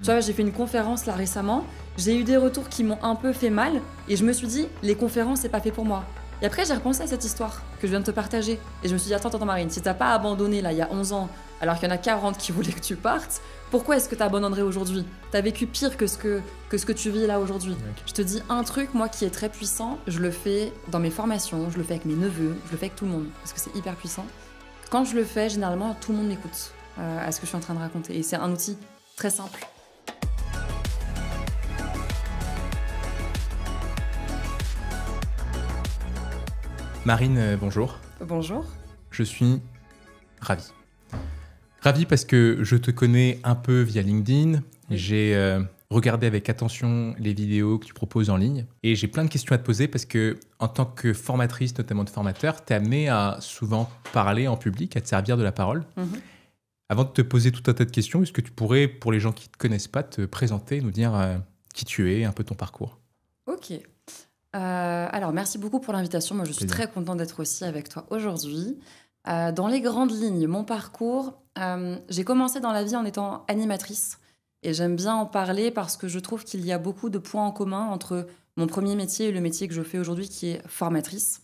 Tu vois, j'ai fait une conférence là récemment, j'ai eu des retours qui m'ont un peu fait mal, et je me suis dit, les conférences, c'est pas fait pour moi. Et après, j'ai repensé à cette histoire que je viens de te partager, et je me suis dit, attends Marine, si t'as pas abandonné là il y a 11 ans, alors qu'il y en a 40 qui voulaient que tu partes, pourquoi est-ce que t'abandonnerais aujourd'hui? T'as vécu pire que ce que tu vis là aujourd'hui. Okay. Je te dis un truc, moi qui est très puissant, je le fais dans mes formations, je le fais avec mes neveux, je le fais avec tout le monde, parce que c'est hyper puissant. Quand je le fais, généralement, tout le monde m'écoute à ce que je suis en train de raconter, et c'est un outil très simple. Marine, bonjour. Bonjour. Je suis ravi. Ravi parce que je te connais un peu via LinkedIn. J'ai regardé avec attention les vidéos que tu proposes en ligne. Et j'ai plein de questions à te poser parce que, en tant que formatrice, notamment de formateur, tu es amenée à souvent parler en public, à te servir de la parole. Avant de te poser tout un tas de questions, est-ce que tu pourrais, pour les gens qui ne te connaissent pas, te présenter, nous dire qui tu es, un peu ton parcours? Ok. Alors, merci beaucoup pour l'invitation. Moi, je suis très contente d'être aussi avec toi aujourd'hui. Dans les grandes lignes, mon parcours, j'ai commencé dans la vie en étant animatrice. Et j'aime bien en parler parce que je trouve qu'il y a beaucoup de points en commun entre mon premier métier et le métier que je fais aujourd'hui, qui est formatrice.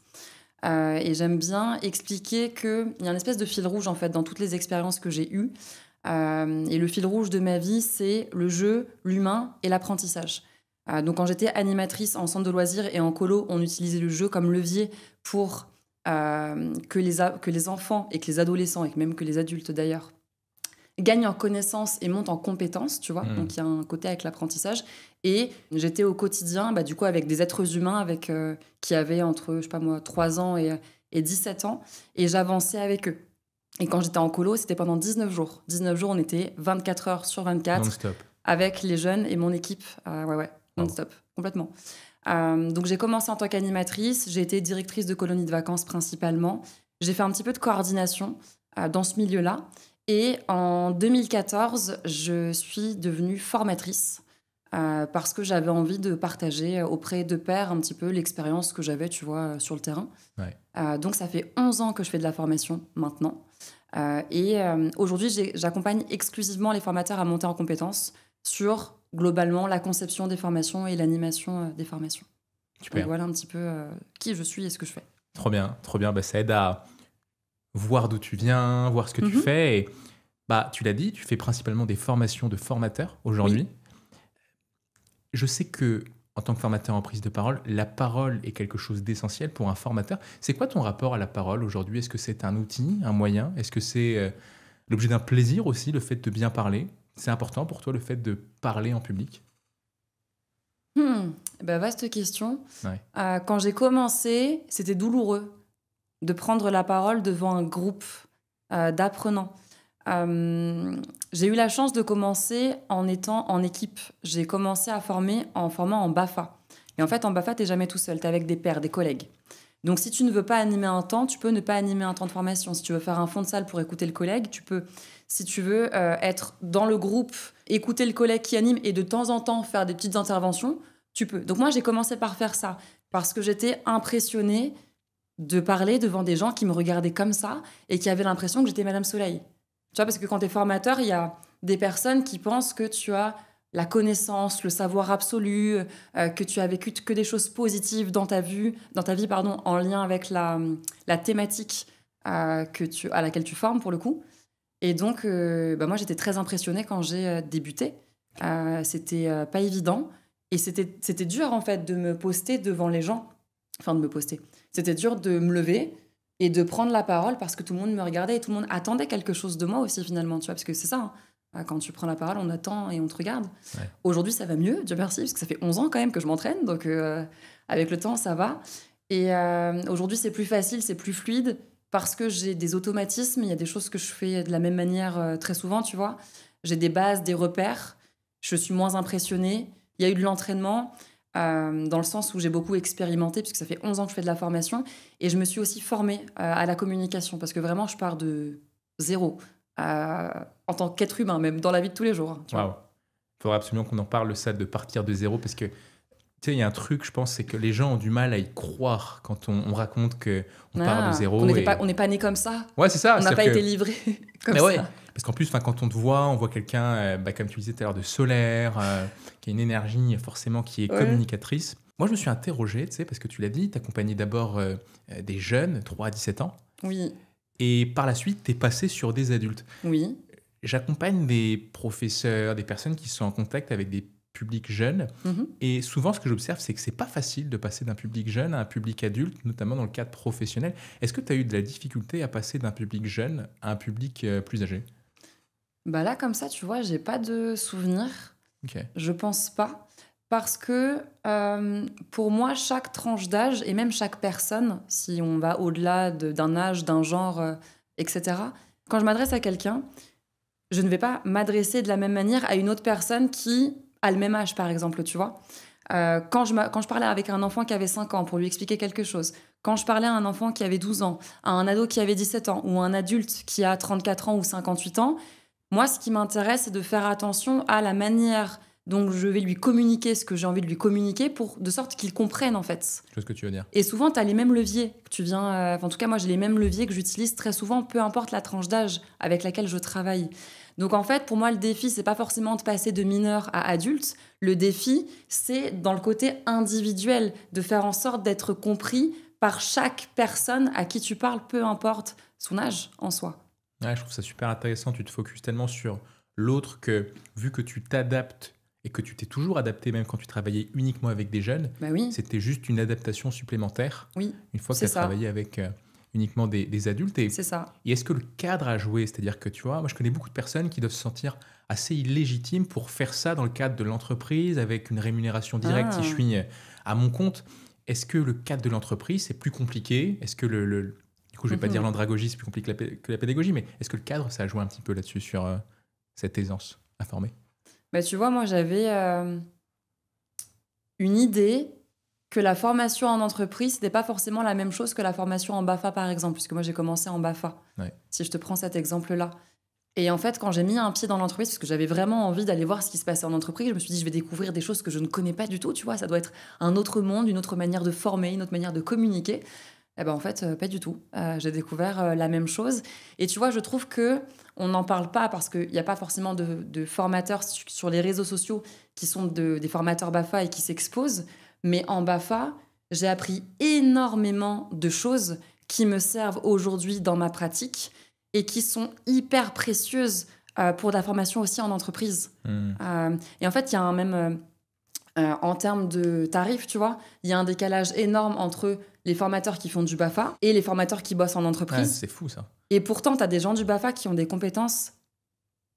Et j'aime bien expliquer qu'il y a une espèce de fil rouge, en fait, dans toutes les expériences que j'ai eues. Et le fil rouge de ma vie, c'est le jeu, l'humain et l'apprentissage. Donc quand j'étais animatrice en centre de loisirs et en colo, on utilisait le jeu comme levier pour que les enfants et que les adolescents, et même que les adultes d'ailleurs, gagnent en connaissances et montent en compétences, tu vois. Donc il y a un côté avec l'apprentissage. Et j'étais au quotidien, du coup, avec des êtres humains qui avaient entre, je sais pas moi, 3 ans et 17 ans. Et j'avançais avec eux. Et quand j'étais en colo, c'était pendant 19 jours. 19 jours, on était 24 heures sur 24. Non-stop. Avec les jeunes et mon équipe. Ouais. Non-stop, complètement. Donc j'ai commencé en tant qu'animatrice, j'ai été directrice de colonie de vacances principalement. J'ai fait un petit peu de coordination dans ce milieu-là. Et en 2014, je suis devenue formatrice parce que j'avais envie de partager auprès de pairs un petit peu l'expérience que j'avais, tu vois, sur le terrain. Ouais. Donc ça fait 11 ans que je fais de la formation maintenant. Aujourd'hui, j'accompagne exclusivement les formateurs à monter en compétences sur globalement la conception des formations et l'animation des formations. Super. Donc voilà un petit peu qui je suis et ce que je fais. Trop bien. Ça aide à voir d'où tu viens, voir ce que tu fais. Et tu l'as dit, tu fais principalement des formations de formateurs aujourd'hui. Oui. Je sais que en tant que formateur en prise de parole, la parole est quelque chose d'essentiel pour un formateur. C'est quoi ton rapport à la parole aujourd'hui? Est-ce que c'est un outil, un moyen? Est-ce que c'est l'objet d'un plaisir aussi, le fait de bien parler? C'est important pour toi, le fait de parler en public? Vaste question. Ouais. Quand j'ai commencé, c'était douloureux de prendre la parole devant un groupe d'apprenants. J'ai eu la chance de commencer en étant en équipe. J'ai commencé à former en formant en BAFA. Et en fait, en BAFA, tu n'es jamais tout seul. Tu es avec des pairs, des collègues. Donc, si tu ne veux pas animer un temps, tu peux ne pas animer un temps de formation. Si tu veux faire un fond de salle pour écouter le collègue, tu peux. Si tu veux être dans le groupe, écouter le collègue qui anime et de temps en temps faire des petites interventions, tu peux. Donc moi, j'ai commencé par faire ça parce que j'étais impressionnée de parler devant des gens qui me regardaient comme ça et qui avaient l'impression que j'étais Madame Soleil. Tu vois, parce que quand tu es formateur, il y a des personnes qui pensent que tu as la connaissance, le savoir absolu, que tu as vécu que des choses positives dans ta vie, en lien avec la thématique à laquelle tu formes, pour le coup. Et donc, moi, j'étais très impressionnée quand j'ai débuté. C'était pas évident. Et c'était dur, en fait, de me poster devant les gens. Enfin, de me poster. C'était dur de me lever et de prendre la parole parce que tout le monde me regardait et tout le monde attendait quelque chose de moi aussi, finalement. Tu vois, parce que c'est ça, hein. Quand tu prends la parole, on attend et on te regarde. Ouais. Aujourd'hui, ça va mieux, Dieu merci, parce que ça fait 11 ans quand même que je m'entraîne. Donc, avec le temps, ça va. Et aujourd'hui, c'est plus facile, c'est plus fluide parce que j'ai des automatismes. Il y a des choses que je fais de la même manière très souvent, tu vois. J'ai des bases, des repères. Je suis moins impressionnée. Il y a eu de l'entraînement dans le sens où j'ai beaucoup expérimenté puisque ça fait 11 ans que je fais de la formation. Et je me suis aussi formée à la communication parce que vraiment, je pars de zéro. En tant qu'être humain, même dans la vie de tous les jours. Waouh. Il faudra absolument qu'on en parle, ça, de partir de zéro, parce que Tu sais, il y a un truc, je pense, c'est que les gens ont du mal à y croire quand on raconte qu'on part de zéro. On n'est pas né comme ça. Ouais, c'est ça. On n'a pas été livré comme mais ça. Ouais, parce qu'en plus, quand on te voit, on voit quelqu'un, comme tu disais tout à l'heure, de solaire, qui a une énergie forcément qui est communicatrice. Moi, je me suis interrogé, tu sais, parce que tu l'as dit, tu accompagnais d'abord des jeunes, 3 à 17 ans. Oui. Et par la suite, tu es passé sur des adultes. Oui. J'accompagne des professeurs, des personnes qui sont en contact avec des publics jeunes. Et souvent, ce que j'observe, c'est que c'est pas facile de passer d'un public jeune à un public adulte, notamment dans le cadre professionnel. Est-ce que tu as eu de la difficulté à passer d'un public jeune à un public plus âgé? Bah là, comme ça, tu vois, j'ai pas de souvenir. Ok. Je pense pas. Parce que pour moi, chaque tranche d'âge, et même chaque personne, si on va au-delà d'un âge, d'un genre, etc., quand je m'adresse à quelqu'un, je ne vais pas m'adresser de la même manière à une autre personne qui a le même âge, par exemple, tu vois. Quand je parlais avec un enfant qui avait 5 ans pour lui expliquer quelque chose, quand je parlais à un enfant qui avait 12 ans, à un ado qui avait 17 ans, ou un adulte qui a 34 ans ou 58 ans, moi, ce qui m'intéresse, c'est de faire attention à la manière dont je vais lui communiquer ce que j'ai envie de lui communiquer, de sorte qu'il comprenne, en fait. Je vois ce que tu veux dire. Et souvent, tu as les mêmes leviers que tu viens... en tout cas, moi, j'ai les mêmes leviers que j'utilise très souvent, peu importe la tranche d'âge avec laquelle je travaille. Donc, en fait, pour moi, le défi, c'est pas forcément de passer de mineur à adulte. Le défi, c'est dans le côté individuel, de faire en sorte d'être compris par chaque personne à qui tu parles, peu importe son âge en soi. Ouais, je trouve ça super intéressant. Tu te focuses tellement sur l'autre que, vu que tu t'adaptes et que tu t'es toujours adapté, même quand tu travaillais uniquement avec des jeunes, bah oui. C'était juste une adaptation supplémentaire. Oui, une fois que tu as travaillé avec uniquement des adultes. C'est ça. Et est-ce que le cadre a joué? C'est-à-dire que, tu vois, moi je connais beaucoup de personnes qui doivent se sentir assez illégitimes pour faire ça dans le cadre de l'entreprise, avec une rémunération directe si je suis à mon compte. Est-ce que le cadre de l'entreprise, c'est plus compliqué? Est-ce que du coup, je ne vais pas dire l'andragogie, c'est plus compliqué que la pédagogie, mais est-ce que le cadre, ça a joué un petit peu là-dessus, sur cette aisance à former? Bah, tu vois, moi, j'avais une idée que la formation en entreprise, c'était pas forcément la même chose que la formation en BAFA, par exemple, puisque moi, j'ai commencé en BAFA, si je te prends cet exemple-là. Et en fait, quand j'ai mis un pied dans l'entreprise, parce que j'avais vraiment envie d'aller voir ce qui se passait en entreprise, je me suis dit, je vais découvrir des choses que je ne connais pas du tout, tu vois, ça doit être un autre monde, une autre manière de former, une autre manière de communiquer. Eh ben, en fait, pas du tout. J'ai découvert la même chose. Et tu vois, je trouve qu'on n'en parle pas parce qu'il n'y a pas forcément de formateurs sur les réseaux sociaux qui sont des formateurs BAFA et qui s'exposent. Mais en BAFA, j'ai appris énormément de choses qui me servent aujourd'hui dans ma pratique et qui sont hyper précieuses pour de la formation aussi en entreprise. Et en fait, il y a en termes de tarifs, tu vois, il y a un décalage énorme entre les formateurs qui font du BAFA et les formateurs qui bossent en entreprise. Ouais, c'est fou, ça. Et pourtant, tu as des gens du BAFA qui ont des compétences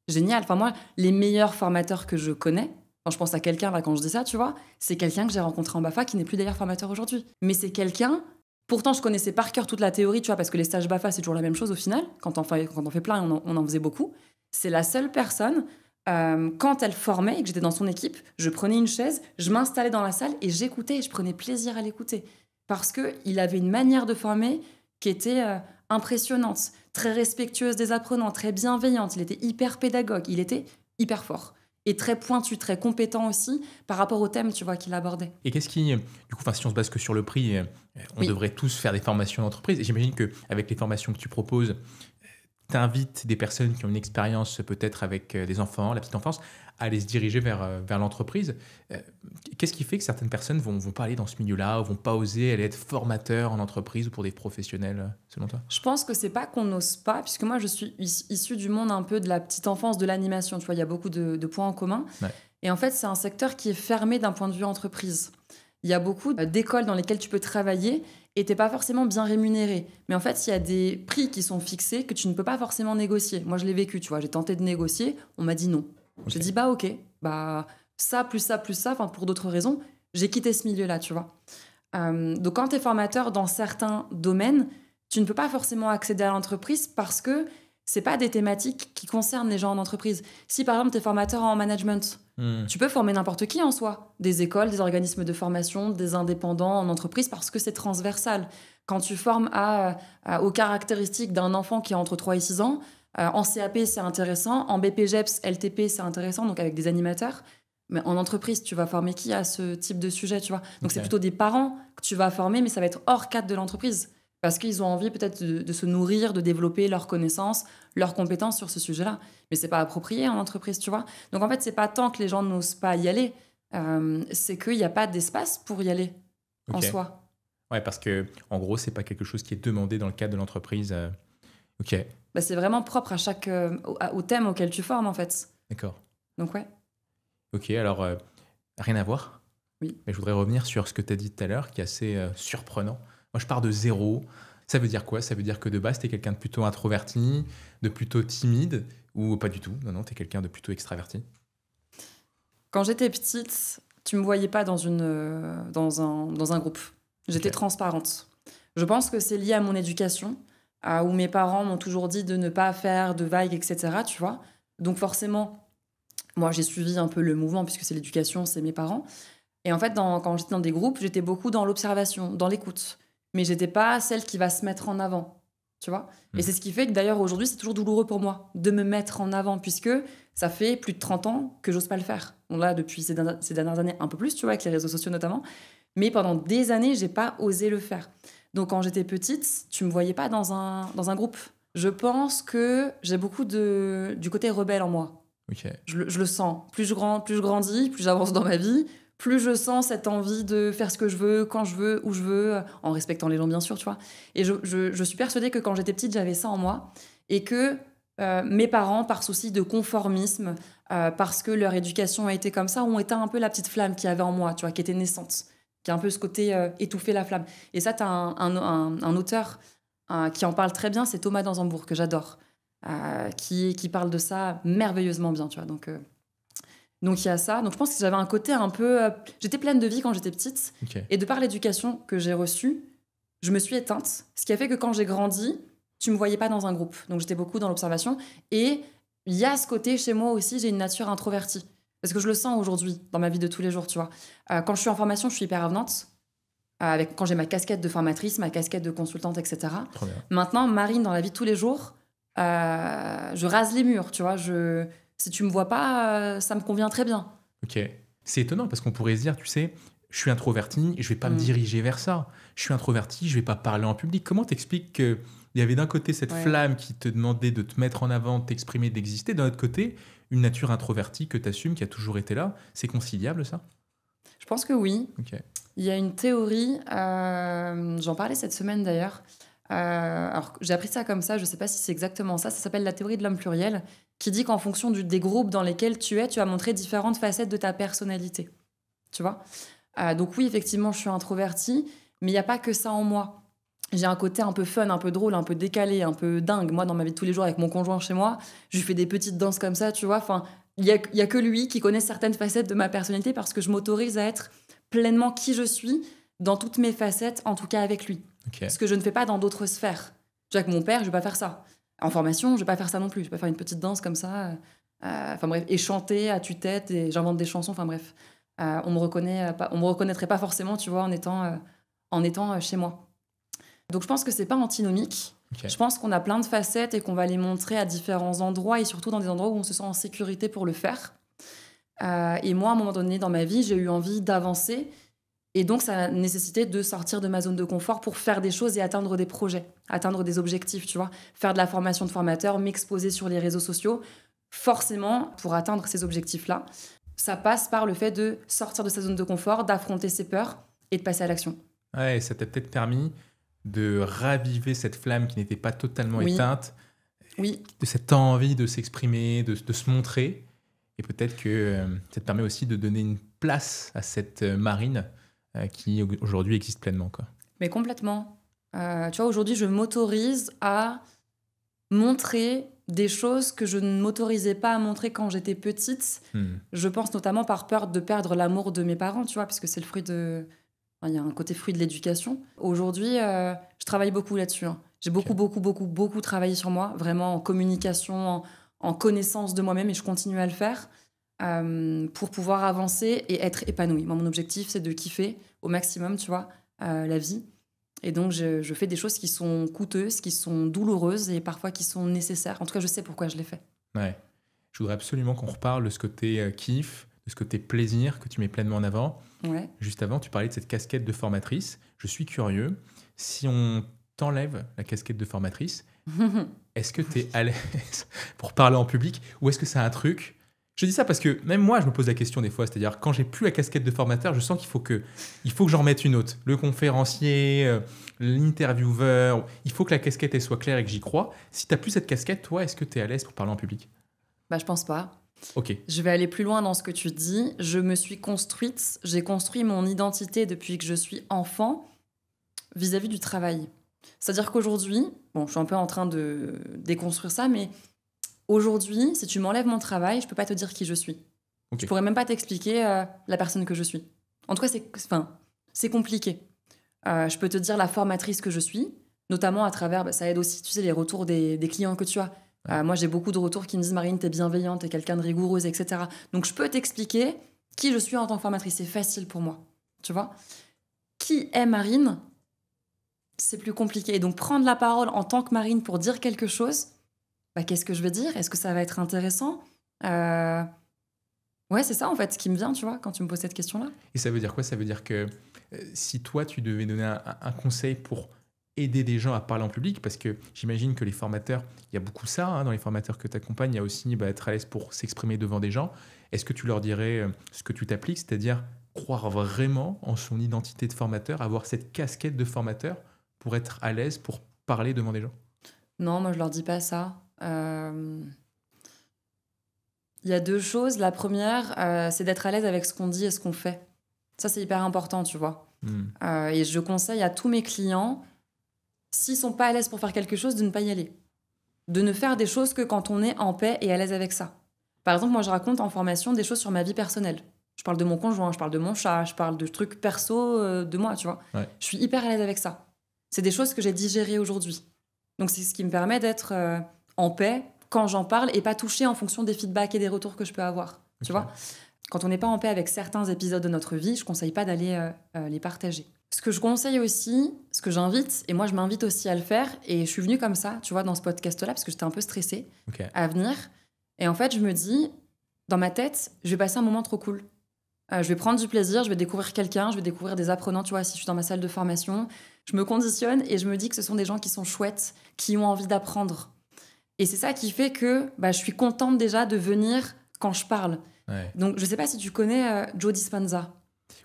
géniales. Enfin, moi, les meilleurs formateurs que je connais, quand je pense à quelqu'un, là, quand je dis ça, tu vois, c'est quelqu'un que j'ai rencontré en BAFA qui n'est plus d'ailleurs formateur aujourd'hui. Mais c'est quelqu'un... Pourtant, je connaissais par cœur toute la théorie, tu vois, parce que les stages BAFA, c'est toujours la même chose au final. Quand on fait plein, on en faisait beaucoup. C'est la seule personne... quand elle formait et que j'étais dans son équipe, je prenais une chaise, je m'installais dans la salle et j'écoutais et je prenais plaisir à l'écouter. Parce qu'il avait une manière de former qui était impressionnante, très respectueuse des apprenants, très bienveillante. Il était hyper pédagogue, il était hyper fort. Et très pointu, très compétent aussi par rapport au thème, tu vois, qu'il abordait. Et qu'est-ce qui... Du coup, si on se base que sur le prix, on devrait tous faire des formations d'entreprise. Et j'imagine qu'avec les formations que tu proposes, tu invites des personnes qui ont une expérience peut-être avec des enfants, la petite enfance, à aller se diriger vers l'entreprise. Qu'est-ce qui fait que certaines personnes vont pas aller dans ce milieu-là ou vont pas oser aller être formateurs en entreprise ou pour des professionnels, selon toi? Je pense que c'est pas qu'on n'ose pas, puisque moi, je suis issue du monde un peu de la petite enfance, de l'animation. Tu vois, il y a beaucoup de points en commun. Ouais. Et en fait, c'est un secteur qui est fermé d'un point de vue entreprise. Il y a beaucoup d'écoles dans lesquelles tu peux travailler et t'es pas forcément bien rémunéré. Mais en fait, il y a des prix qui sont fixés que tu ne peux pas forcément négocier. Moi, je l'ai vécu, tu vois. J'ai tenté de négocier, on m'a dit non. Okay. J'ai dit, bah ok, bah ça, plus ça, plus ça, enfin pour d'autres raisons, j'ai quitté ce milieu-là, tu vois. Donc quand t'es formateur dans certains domaines, tu ne peux pas forcément accéder à l'entreprise parce que c'est pas des thématiques qui concernent les gens en entreprise. Si par exemple t'es formateur en management, tu peux former n'importe qui en soi. Des écoles, des organismes de formation, des indépendants en entreprise parce que c'est transversal. Quand tu formes aux caractéristiques d'un enfant qui a entre 3 et 6 ans, en CAP c'est intéressant, en BPGEPS, LTP c'est intéressant, donc avec des animateurs, Mais en entreprise, tu vas former qui à ce type de sujet, tu vois? Donc, c'est Ok. plutôt des parents que tu vas former, mais ça va être hors cadre de l'entreprise. Parce qu'ils ont envie peut-être de se nourrir, de développer leurs connaissances, leurs compétences sur ce sujet-là. Mais c'est pas approprié en entreprise, tu vois? Donc, en fait, c'est pas tant que les gens n'osent pas y aller, c'est qu'il n'y a pas d'espace pour y aller en Ok. soi. Ouais, parce que en gros, c'est pas quelque chose qui est demandé dans le cadre de l'entreprise. Ok, Bah, c'est vraiment propre à chaque, au thème auquel tu formes, en fait. d'accord. Donc, ouais, Ok, alors rien à voir. oui. Mais je voudrais revenir sur ce que tu as dit tout à l'heure, qui est assez surprenant. Moi, je pars de zéro. Ça veut dire quoi? Ça veut dire que de base, tu es quelqu'un de plutôt introverti, de plutôt timide, ou pas du tout? Non, non, tu es quelqu'un de plutôt extraverti. Quand j'étais petite, tu me voyais pas dans un groupe. J'étais Ok. transparente. Je pense que c'est lié à mon éducation, où mes parents m'ont toujours dit de ne pas faire de vagues, etc., tu vois? Donc forcément, moi, j'ai suivi un peu le mouvement puisque c'est l'éducation, c'est mes parents. Et en fait, quand j'étais dans des groupes, j'étais beaucoup dans l'observation, dans l'écoute. Mais j'étais pas celle qui va se mettre en avant, tu vois. Et Hmm. c'est ce qui fait que d'ailleurs aujourd'hui, c'est toujours douloureux pour moi de me mettre en avant, puisque ça fait plus de 30 ans que j'ose pas le faire. Bon, là, depuis ces dernières années, un peu plus, tu vois, avec les réseaux sociaux notamment. Mais pendant des années, j'ai pas osé le faire. Donc quand j'étais petite, tu me voyais pas dans un groupe. Je pense que j'ai beaucoup du côté rebelle en moi. Ok. Je le sens. Plus je grandis, plus j'avance dans ma vie, plus je sens cette envie de faire ce que je veux, quand je veux, où je veux, en respectant les gens, bien sûr, tu vois. Et je suis persuadée que quand j'étais petite, j'avais ça en moi. Et que mes parents, par souci de conformisme, parce que leur éducation a été comme ça, ont éteint un peu la petite flamme qu'il y avait en moi, tu vois, qui était naissante. Qui a un peu ce côté étouffer la flamme. Et ça, tu as un auteur qui en parle très bien, c'est Thomas Dansembourg, que j'adore. Qui parle de ça merveilleusement bien, tu vois. Donc il y a ça. Donc je pense que j'avais un côté un peu... j'étais pleine de vie quand j'étais petite. Ok. Et de par l'éducation que j'ai reçue, je me suis éteinte. Ce qui a fait que quand j'ai grandi, tu me voyais pas dans un groupe. Donc j'étais beaucoup dans l'observation. Et il y a ce côté chez moi aussi, j'ai une nature introvertie. Parce que je le sens aujourd'hui dans ma vie de tous les jours, tu vois. Quand je suis en formation, je suis hyper avenante. Quand j'ai ma casquette de formatrice, ma casquette de consultante, etc. Trop bien. Maintenant, Marine, dans la vie de tous les jours, je rase les murs, tu vois. Si tu me vois pas, ça me convient très bien. Ok. C'est étonnant parce qu'on pourrait se dire, tu sais, je suis introverti, je vais pas me Mm. diriger vers ça. Je suis introverti, je vais pas parler en public. Comment t'expliques qu'il y avait d'un côté cette Ouais. flamme qui te demandait de te mettre en avant, de t'exprimer, d'exister, d'un autre côté, une nature introvertie que tu assumes, qui a toujours été là? C'est conciliable, ça? Je pense que oui. Ok. Il y a une théorie, j'en parlais cette semaine d'ailleurs. Alors, j'ai appris ça comme ça, je sais pas si c'est exactement ça. Ça s'appelle la théorie de l'homme pluriel, qui dit qu'en fonction des groupes dans lesquels tu es, tu vas montrer différentes facettes de ta personnalité. Tu vois? Donc oui, effectivement, je suis introvertie, mais il n'y a pas que ça en moi. J'ai un côté un peu fun, un peu drôle, un peu décalé, un peu dingue. Moi, dans ma vie de tous les jours, avec mon conjoint chez moi, je lui fais des petites danses comme ça, tu vois. Enfin, il y a que lui qui connaît certaines facettes de ma personnalité parce que je m'autorise à être pleinement qui je suis dans toutes mes facettes, en tout cas avec lui. Ok. Ce que je ne fais pas dans d'autres sphères. Tu vois, avec mon père, je vais pas faire ça. En formation, je vais pas faire ça non plus. Je vais pas faire une petite danse comme ça. Enfin bref, et chanter à tue-tête, et j'invente des chansons, enfin bref. On me reconnaîtrait pas forcément, tu vois, en étant chez moi. Donc je pense que c'est pas antinomique. Ok. Je pense qu'on a plein de facettes et qu'on va les montrer à différents endroits et surtout dans des endroits où on se sent en sécurité pour le faire. Et moi, à un moment donné dans ma vie, j'ai eu envie d'avancer et donc ça a nécessité de sortir de ma zone de confort pour faire des choses et atteindre des projets, atteindre des objectifs, tu vois. Faire de la formation de formateur, m'exposer sur les réseaux sociaux. Forcément, pour atteindre ces objectifs-là, ça passe par le fait de sortir de sa zone de confort, d'affronter ses peurs et de passer à l'action. Ouais, ça t'a peut-être permis de raviver cette flamme qui n'était pas totalement Oui. éteinte, Oui, de cette envie de s'exprimer, de se montrer. Et peut-être que ça te permet aussi de donner une place à cette Marine qui aujourd'hui existe pleinement, quoi. mais complètement. Tu vois, aujourd'hui, je m'autorise à montrer des choses que je ne m'autorisais pas à montrer quand j'étais petite. Hmm. Je pense notamment par peur de perdre l'amour de mes parents, tu vois, parce que c'est le fruit de... Enfin, il y a un côté fruit de l'éducation. Aujourd'hui, je travaille beaucoup là-dessus, hein. J'ai beaucoup, Ok. beaucoup, beaucoup, beaucoup travaillé sur moi, vraiment en communication, en connaissance de moi-même, et je continue à le faire pour pouvoir avancer et être épanouie. Moi, mon objectif, c'est de kiffer au maximum, tu vois, la vie. Et donc, je fais des choses qui sont coûteuses, qui sont douloureuses et parfois qui sont nécessaires. En tout cas, je sais pourquoi je les fais. Ouais. Je voudrais absolument qu'on reparle de ce côté kiff, de ce côté plaisir que tu mets pleinement en avant. Ouais. Juste avant, tu parlais de cette casquette de formatrice. Je suis curieux, si on t'enlève la casquette de formatrice, est-ce que tu es à l'aise pour parler en public ou est-ce que c'est un truc... Je dis ça parce que même moi, je me pose la question des fois. C'est-à-dire, quand j'ai plus la casquette de formateur, je sens qu'il faut que j'en remette une autre. Le conférencier, l'intervieweur. Il faut que la casquette elle soit claire et que j'y crois. Si tu n'as plus cette casquette, toi, est-ce que tu es à l'aise pour parler en public? Bah, je pense pas. Ok. Je vais aller plus loin dans ce que tu dis. Je me suis construite, j'ai construit mon identité depuis que je suis enfant vis-à-vis du travail. C'est-à-dire qu'aujourd'hui, bon, je suis un peu en train de déconstruire ça, mais aujourd'hui, si tu m'enlèves mon travail, je peux pas te dire qui je suis. Ok. Je pourrais même pas t'expliquer la personne que je suis. En tout cas, c'est compliqué. Je peux te dire la formatrice que je suis, notamment à travers, ça aide aussi, tu sais, les retours des clients que tu as. Moi, j'ai beaucoup de retours qui me disent « Marine, t'es bienveillante, t'es quelqu'un de rigoureuse, etc. » Donc, je peux t'expliquer qui je suis en tant que formatrice. C'est facile pour moi, tu vois. Qui est Marine? C'est plus compliqué. Et donc, prendre la parole en tant que Marine pour dire quelque chose, bah, qu'est-ce que je vais dire? Est-ce que ça va être intéressant? Ouais, c'est ça, en fait, ce qui me vient, tu vois, quand tu me poses cette question-là. Et ça veut dire quoi? Ça veut dire que si toi, tu devais donner un conseil pour aider des gens à parler en public, parce que j'imagine que les formateurs, il y a beaucoup ça, hein, dans les formateurs que tu accompagnes, il y a aussi être à l'aise pour s'exprimer devant des gens. Est-ce que tu leur dirais ce que tu t'appliques, c'est-à-dire croire vraiment en son identité de formateur, avoir cette casquette de formateur pour être à l'aise, pour parler devant des gens? Non, moi, je leur dis pas ça. Il y a deux choses. La première, c'est d'être à l'aise avec ce qu'on dit et ce qu'on fait. Ça, c'est hyper important, tu vois. Et je conseille à tous mes clients, s'ils sont pas à l'aise pour faire quelque chose, de ne pas y aller. De ne faire des choses que quand on est en paix et à l'aise avec ça. Par exemple, moi, je raconte en formation des choses sur ma vie personnelle. Je parle de mon conjoint, je parle de mon chat, je parle de trucs perso de moi, tu vois. Ouais. Je suis hyper à l'aise avec ça. C'est des choses que j'ai digérées aujourd'hui. Donc, c'est ce qui me permet d'être en paix quand j'en parle et pas touchée en fonction des feedbacks et des retours que je peux avoir. Tu vois, quand on n'est pas en paix avec certains épisodes de notre vie, je conseille pas d'aller les partager. Ce que je conseille aussi, ce que j'invite, et moi je m'invite aussi à le faire, et je suis venue comme ça, tu vois, dans ce podcast-là, parce que j'étais un peu stressée à venir. Et en fait, je me dis, dans ma tête, je vais passer un moment trop cool. Je vais prendre du plaisir, je vais découvrir quelqu'un, je vais découvrir des apprenants, tu vois, si je suis dans ma salle de formation. Je me conditionne et je me dis que ce sont des gens qui sont chouettes, qui ont envie d'apprendre. Et c'est ça qui fait que je suis contente déjà de venir quand je parle. Ouais. Donc, je sais pas si tu connais Joe Dispenza.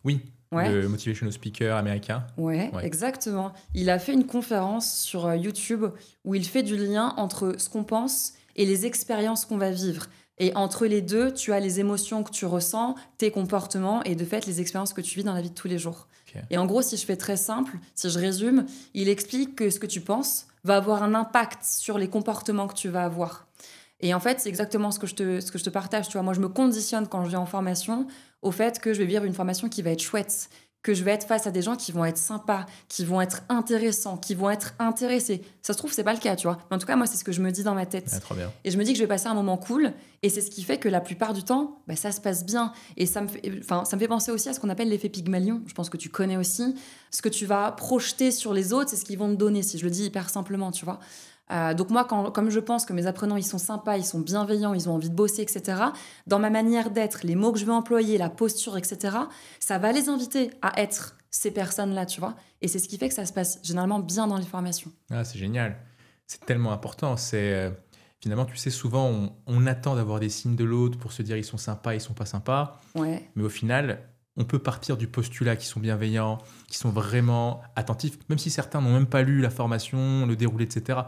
Oui, ouais. Le motivational speaker américain. Ouais, exactement. Il a fait une conférence sur YouTube où il fait du lien entre ce qu'on pense et les expériences qu'on va vivre. Et entre les deux, tu as les émotions que tu ressens, tes comportements et de fait les expériences que tu vis dans la vie de tous les jours. Et en gros, si je fais très simple, si je résume, il explique que ce que tu penses va avoir un impact sur les comportements que tu vas avoir. Et en fait, c'est exactement ce que je te partage. Tu vois, moi, je me conditionne quand je vais en formation au fait que je vais vivre une formation qui va être chouette, que je vais être face à des gens qui vont être sympas, qui vont être intéressants, qui vont être intéressés. Ça se trouve, c'est pas le cas, tu vois. Mais en tout cas, moi, c'est ce que je me dis dans ma tête. Trop bien. Et je me dis que je vais passer un moment cool. Et c'est ce qui fait que la plupart du temps, ça se passe bien. Et ça me fait penser aussi à ce qu'on appelle l'effet Pygmalion. Je pense que tu connais aussi. Ce que tu vas projeter sur les autres, c'est ce qu'ils vont te donner, si je le dis hyper simplement, tu vois. Donc moi, comme je pense que mes apprenants, ils sont sympas, ils sont bienveillants, ils ont envie de bosser, etc., dans ma manière d'être, les mots que je vais employer, la posture, etc., ça va les inviter à être ces personnes-là, tu vois. Et c'est ce qui fait que ça se passe généralement bien dans les formations. Ah, c'est génial. C'est tellement important. Finalement, tu sais, souvent, on attend d'avoir des signes de l'autre pour se dire ils sont sympas, ils sont pas sympas. Ouais. Mais au final, on peut partir du postulat qu'ils sont bienveillants, qu'ils sont vraiment attentifs, même si certains n'ont même pas lu la formation, le déroulé, etc.,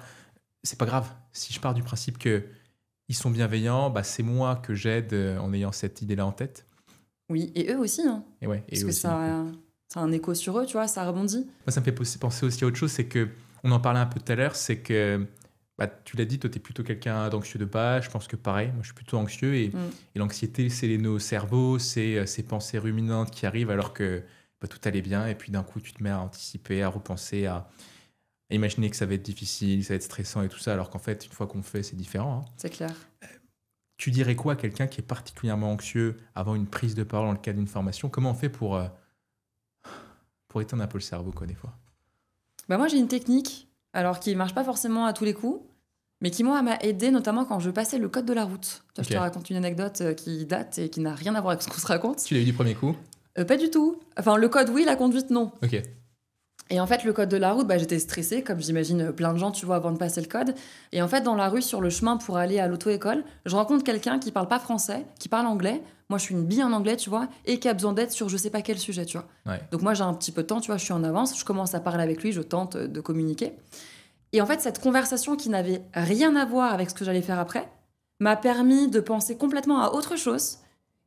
c'est pas grave. Si je pars du principe qu'ils sont bienveillants, c'est moi que j'aide en ayant cette idée-là en tête. Oui, et eux aussi. Hein. Et ouais, parce eux que aussi, ça a un écho sur eux, tu vois, ça rebondit. Moi, ça me fait penser aussi à autre chose, c'est que, on en parlait un peu tout à l'heure, c'est que, tu l'as dit, toi, tu es plutôt quelqu'un d'anxieux de base. Je pense que pareil, moi, je suis plutôt anxieux. Et l'anxiété, c'est nos cerveaux, c'est ces pensées ruminantes qui arrivent alors que tout allait bien. Et puis d'un coup, tu te mets à anticiper, à repenser, à imaginer que ça va être difficile, ça va être stressant et tout ça, alors qu'en fait, une fois qu'on fait, c'est différent. Hein. C'est clair. Tu dirais quoi à quelqu'un qui est particulièrement anxieux avant une prise de parole dans le cadre d'une formation? Comment on fait pour éteindre un peu le cerveau, quoi, des fois? Moi, j'ai une technique, alors qui ne marche pas forcément à tous les coups, mais qui, moi, m'a aidé notamment quand je passais le code de la route. Toi, Ok. je te raconte une anecdote qui date et qui n'a rien à voir avec ce qu'on se raconte. Tu l'as eu du premier coup? Pas du tout. Enfin, le code, oui, la conduite, non. Ok. Et en fait, le code de la route, j'étais stressée, comme j'imagine plein de gens, tu vois, avant de passer le code. Et en fait, dans la rue, sur le chemin pour aller à l'auto-école, je rencontre quelqu'un qui parle pas français, qui parle anglais. Moi, je suis une bille en anglais, tu vois, et qui a besoin d'aide sur je sais pas quel sujet, tu vois. Ouais. Donc moi, j'ai un petit peu de temps, tu vois, je suis en avance, je commence à parler avec lui, je tente de communiquer. Et en fait, cette conversation qui n'avait rien à voir avec ce que j'allais faire après, m'a permis de penser complètement à autre chose.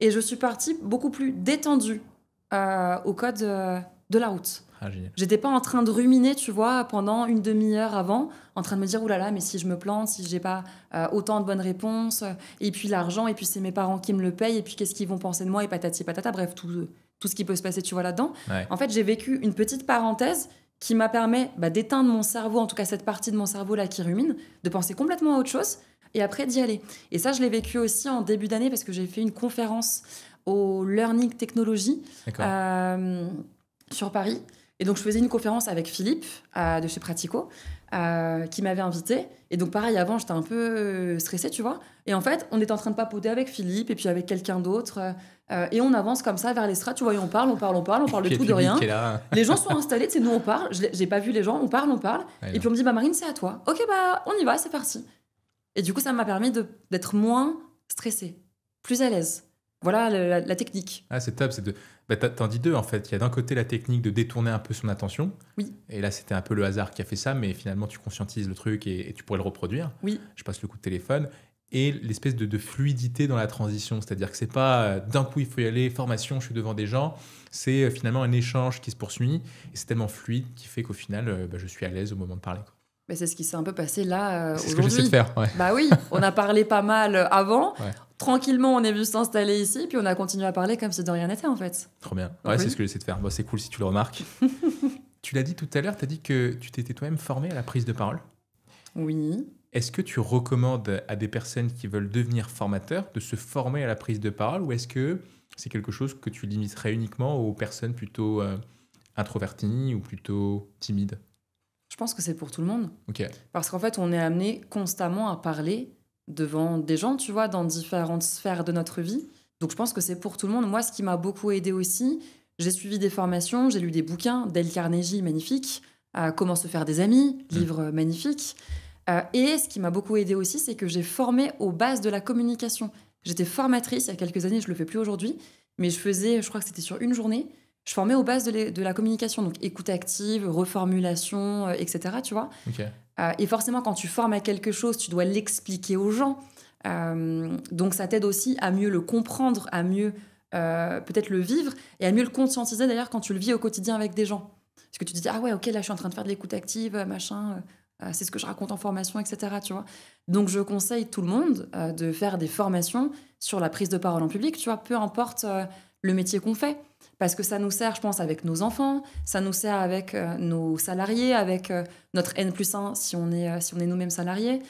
Et je suis partie beaucoup plus détendue au code de la route. Ah, génial. J'étais pas en train de ruminer, tu vois, pendant une demi-heure avant, en train de me dire, oulala, mais si je me plante, si j'ai pas autant de bonnes réponses, et puis l'argent, et puis c'est mes parents qui me le payent, et puis qu'est-ce qu'ils vont penser de moi, et patati patata, bref, tout ce qui peut se passer, tu vois, là-dedans. Ouais. En fait, j'ai vécu une petite parenthèse qui m'a permis d'éteindre mon cerveau, en tout cas cette partie de mon cerveau là qui rumine, de penser complètement à autre chose, et après d'y aller. Et ça, je l'ai vécu aussi en début d'année, parce que j'ai fait une conférence au Learning Technology sur Paris. Et donc, je faisais une conférence avec Philippe de chez Pratico qui m'avait invitée. Et donc, pareil, avant, j'étais un peu stressée, tu vois. Et en fait, on était en train de papoter avec Philippe et puis avec quelqu'un d'autre. Et on avance comme ça vers l'estrade, tu vois. Et on parle de tout, de rien. Les gens sont installés, tu sais, nous, on parle. J'ai pas vu les gens, on parle. Ouais, et puis, on me dit, Marine, c'est à toi. Ok, on y va, c'est parti. Et du coup, ça m'a permis d'être moins stressée, plus à l'aise. Voilà la technique. Ah, c'est top. T'en dis deux, en fait. Il y a d'un côté la technique de détourner un peu son attention. Oui. Et là, c'était un peu le hasard qui a fait ça, mais finalement, tu conscientises le truc et tu pourrais le reproduire. Oui. Je passe le coup de téléphone. Et l'espèce de fluidité dans la transition. C'est-à-dire que c'est pas d'un coup, il faut y aller, formation, je suis devant des gens. C'est finalement un échange qui se poursuit. Et c'est tellement fluide qui fait qu'au final, je suis à l'aise au moment de parler, quoi. Mais c'est ce qui s'est un peu passé là C'est ce aujourd'hui. que j'essaie de faire, ouais. Bah oui, on a parlé pas mal avant. Ouais. Tranquillement, on est venu s'installer ici, puis on a continué à parler comme si de rien n'était en fait. Trop bien. Ouais, Oui. c'est ce que j'essaie de faire. Bon, c'est cool si tu le remarques. Tu l'as dit tout à l'heure, tu as dit que tu t'étais toi-même formé à la prise de parole. Oui. Est-ce que tu recommandes à des personnes qui veulent devenir formateurs de se former à la prise de parole, ou est-ce que c'est quelque chose que tu limiterais uniquement aux personnes plutôt introverties ou plutôt timides? Je pense que c'est pour tout le monde. Ok. Parce qu'en fait, on est amené constamment à parler devant des gens, tu vois, dans différentes sphères de notre vie. Donc je pense que c'est pour tout le monde. Moi, ce qui m'a beaucoup aidé aussi, j'ai suivi des formations, j'ai lu des bouquins, Dale Carnegie, magnifique, Comment se faire des amis, livre magnifique. Et ce qui m'a beaucoup aidé aussi, c'est que j'ai formé aux bases de la communication. J'étais formatrice il y a quelques années, je le fais plus aujourd'hui, mais je crois que c'était sur une journée, je formais aux bases de la communication, donc écoute active, reformulation, etc. Tu vois. Ok. Et forcément, quand tu formes à quelque chose, tu dois l'expliquer aux gens. Donc ça t'aide aussi à mieux le comprendre, à mieux peut-être le vivre et à mieux le conscientiser d'ailleurs quand tu le vis au quotidien avec des gens. Parce que tu te dis, ah ouais, ok, là je suis en train de faire de l'écoute active, machin, c'est ce que je raconte en formation, etc. Tu vois. Donc je conseille tout le monde de faire des formations sur la prise de parole en public, tu vois, peu importe le métier qu'on fait. Parce que ça nous sert, je pense, avec nos enfants, ça nous sert avec nos salariés, avec notre N+1 si on est nous-mêmes salariés,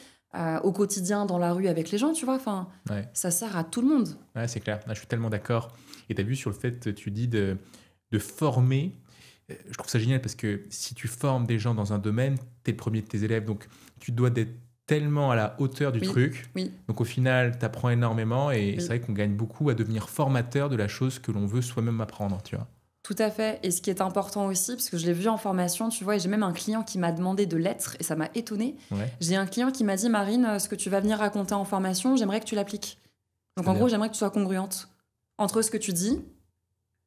au quotidien dans la rue avec les gens, tu vois. Enfin, Ouais. ça sert à tout le monde. Ouais, c'est clair. Je suis tellement d'accord. Et tu as vu sur le fait, tu dis de former. Je trouve ça génial parce que si tu formes des gens dans un domaine, tu es le premier de tes élèves. Donc, tu dois être tellement à la hauteur du truc. Oui. Donc, au final, tu apprends énormément. Et Oui. c'est vrai qu'on gagne beaucoup à devenir formateur de la chose que l'on veut soi-même apprendre, tu vois. Tout à fait. Et ce qui est important aussi, parce que je l'ai vu en formation, tu vois, et j'ai même un client qui m'a demandé de l'être, et ça m'a étonnée. Ouais. J'ai un client qui m'a dit, Marine, ce que tu vas venir raconter en formation, j'aimerais que tu l'appliques. Donc, en gros, j'aimerais que tu sois congruente entre ce que tu dis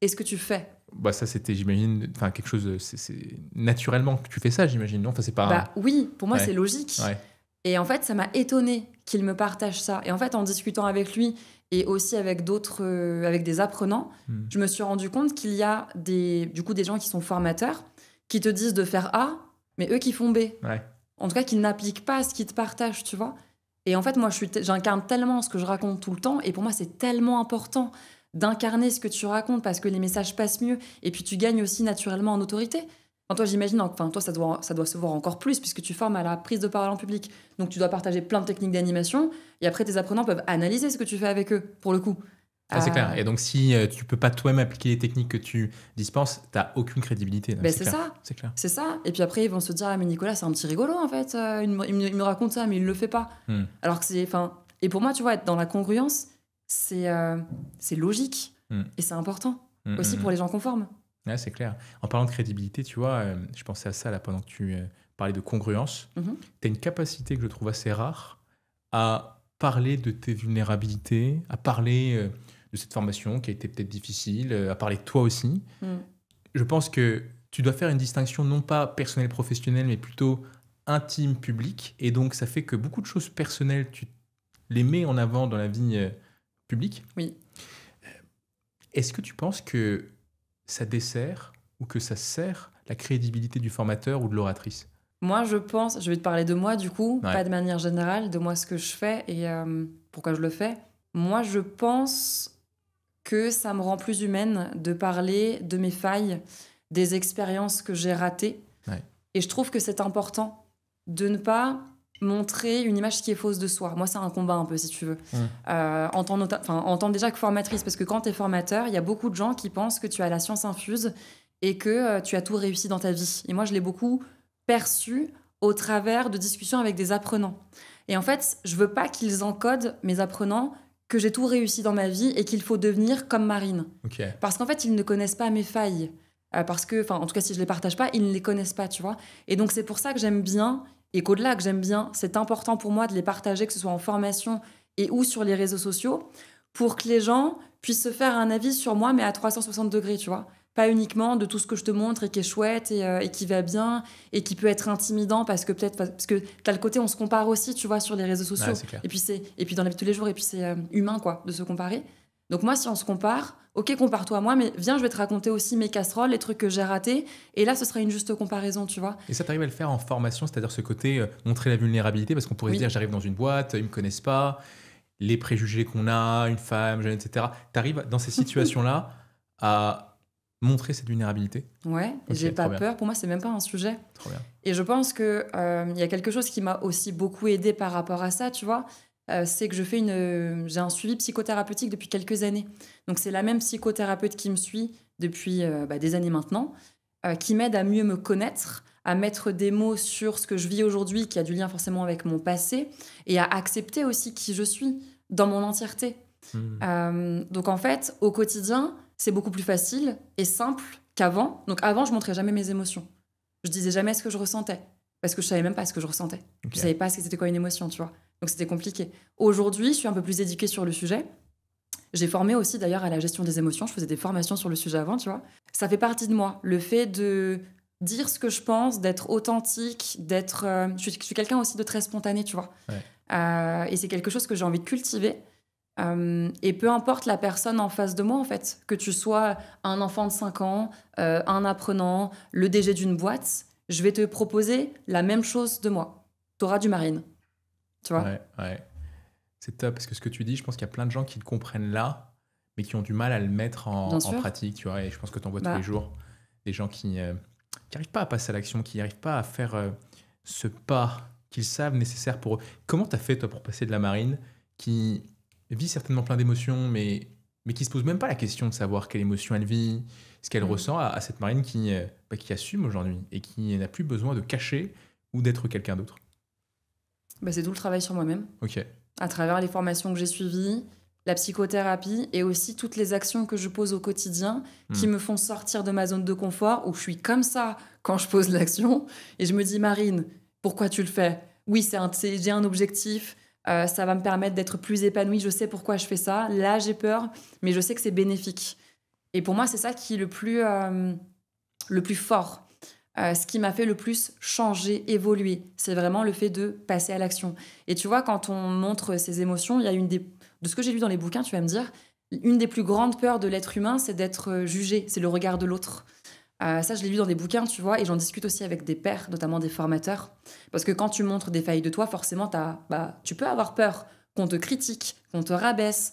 et ce que tu fais. Bah ça, c'était, j'imagine, quelque chose, c'est naturellement que tu fais ça, j'imagine, non? Enfin, c'est pas... Oui, pour moi, Ouais. c'est logique. Ouais. Et en fait, ça m'a étonnée qu'il me partage ça. Et en fait, en discutant avec lui et aussi avec d'autres, avec des apprenants, je me suis rendu compte qu'il y a des gens qui sont formateurs, qui te disent de faire A, mais eux qui font B. Ouais. En tout cas, qui n'appliquent pas ce qu'ils te partagent, tu vois. Et en fait, moi, j'incarne tellement ce que je raconte tout le temps. Et pour moi, c'est tellement important d'incarner ce que tu racontes parce que les messages passent mieux. Et puis, tu gagnes aussi naturellement en autorité. Enfin, toi, j'imagine, toi, ça doit se voir encore plus puisque tu formes à la prise de parole en public. Donc, tu dois partager plein de techniques d'animation. Et après, tes apprenants peuvent analyser ce que tu fais avec eux, pour le coup. Ah, c'est clair. Et donc, si tu peux pas toi-même appliquer les techniques que tu dispenses, tu n'as aucune crédibilité. Ben c'est ça. C'est clair. C'est ça. Et puis après, ils vont se dire, ah, mais Nicolas, c'est un petit rigolo, en fait. Il me raconte ça, mais il le fait pas. Alors que c'est... Et pour moi, tu vois, être dans la congruence, c'est logique. Et c'est important. Aussi pour les gens conformes. Ouais, c'est clair. En parlant de crédibilité, tu vois, je pensais à ça là pendant que tu parlais de congruence. Tu as une capacité que je trouve assez rare à parler de tes vulnérabilités, à parler de cette formation qui a été peut-être difficile, à parler de toi aussi. Je pense que tu dois faire une distinction non pas personnelle, professionnelle, mais plutôt intime, publique. Et donc, ça fait que beaucoup de choses personnelles, tu les mets en avant dans la vie publique. Oui. Est-ce que tu penses que ça dessert ou que ça sert la crédibilité du formateur ou de l'oratrice? Moi, je pense, je vais te parler de moi du coup, Ouais. pas de manière générale, de moi ce que je fais et pourquoi je le fais. Moi, je pense que ça me rend plus humaine de parler de mes failles, des expériences que j'ai ratées. Ouais. Et je trouve que c'est important de ne pas montrer une image qui est fausse de soi. Moi, c'est un combat un peu, si tu veux. En tant déjà que formatrice, parce que quand tu es formateur, il y a beaucoup de gens qui pensent que tu as la science infuse et que tu as tout réussi dans ta vie. Et moi, je l'ai beaucoup perçu au travers de discussions avec des apprenants. Et en fait, je veux pas qu'ils encodent, mes apprenants, que j'ai tout réussi dans ma vie et qu'il faut devenir comme Marine. Okay. Parce qu'en fait, ils ne connaissent pas mes failles. Parce que, en tout cas, si je les partage pas, ils ne les connaissent pas, tu vois. Et donc, c'est pour ça que j'aime bien, et qu'au-delà que j'aime bien, c'est important pour moi de les partager, que ce soit en formation et ou sur les réseaux sociaux, pour que les gens puissent se faire un avis sur moi, mais à 360 degrés, tu vois. Pas uniquement de tout ce que je te montre et qui est chouette et qui va bien et qui peut être intimidant parce que t'as le côté on se compare aussi, tu vois, sur les réseaux sociaux. Ouais, et puis dans la vie de tous les jours, et puis c'est humain, quoi, de se comparer. Donc moi, si on se compare, ok, compare-toi à moi, mais viens, je vais te raconter aussi mes casseroles, les trucs que j'ai ratés. Et là, ce sera une juste comparaison, tu vois. Et ça, t'arrives à le faire en formation, c'est-à-dire ce côté montrer la vulnérabilité, parce qu'on pourrait se dire, j'arrive dans une boîte, ils me connaissent pas, les préjugés qu'on a, une femme, jeune, etc. T'arrives dans ces situations-là à montrer cette vulnérabilité? Ouais, et j'ai pas peur. Pour moi, c'est même pas un sujet. Trop bien. Et je pense que y a quelque chose qui m'a aussi beaucoup aidée par rapport à ça, tu vois. C'est que j'ai un suivi psychothérapeutique depuis quelques années. Donc, c'est la même psychothérapeute qui me suit depuis des années maintenant, qui m'aide à mieux me connaître, à mettre des mots sur ce que je vis aujourd'hui, qui a du lien forcément avec mon passé, et à accepter aussi qui je suis dans mon entièreté. Donc, en fait, au quotidien, c'est beaucoup plus facile et simple qu'avant. Donc, avant, je montrais jamais mes émotions. Je disais jamais ce que je ressentais, parce que je savais même pas ce que je ressentais. Okay. Je savais pas c'était quoi une émotion, tu vois. Donc, c'était compliqué. Aujourd'hui, je suis un peu plus éduquée sur le sujet. J'ai formé aussi, d'ailleurs, à la gestion des émotions. Je faisais des formations sur le sujet avant, tu vois. Ça fait partie de moi. Le fait de dire ce que je pense, d'être authentique, d'être... je suis quelqu'un aussi de très spontané, tu vois. Ouais. Et c'est quelque chose que j'ai envie de cultiver. Et peu importe la personne en face de moi, en fait. Que tu sois un enfant de 5 ans, un apprenant, le DG d'une boîte, je vais te proposer la même chose de moi. T'auras du Marine. Tu vois ? Ouais. C'est top, parce que ce que tu dis, je pense qu'il y a plein de gens qui le comprennent là, mais qui ont du mal à le mettre en pratique, tu vois. Et je pense que tu en vois tous les jours des gens qui n'arrivent pas à passer à l'action, qui n'arrivent pas à faire ce pas qu'ils savent nécessaire pour eux. Comment tu as fait, toi, pour passer de la Marine, qui vit certainement plein d'émotions, mais qui ne se pose même pas la question de savoir quelle émotion elle vit, ce qu'elle ressent, à cette Marine qui assume aujourd'hui et qui n'a plus besoin de cacher ou d'être quelqu'un d'autre? C'est tout le travail sur moi-même. Ok. À travers les formations que j'ai suivies, la psychothérapie et aussi toutes les actions que je pose au quotidien qui me font sortir de ma zone de confort où je suis comme ça quand je pose l'action et je me dis Marine, pourquoi tu le fais? Oui, j'ai un objectif, ça va me permettre d'être plus épanouie, je sais pourquoi je fais ça, là j'ai peur, mais je sais que c'est bénéfique. Et pour moi, c'est ça qui est le plus fort. Ce qui m'a fait le plus changer, évoluer, c'est vraiment le fait de passer à l'action. Et tu vois, quand on montre ses émotions, il y a de ce que j'ai lu dans les bouquins, tu vas me dire, une des plus grandes peurs de l'être humain, c'est d'être jugé, c'est le regard de l'autre. Ça, je l'ai lu dans des bouquins, tu vois, et j'en discute aussi avec des pairs, notamment des formateurs. Parce que quand tu montres des failles de toi, forcément, tu peux avoir peur qu'on te critique, qu'on te rabaisse,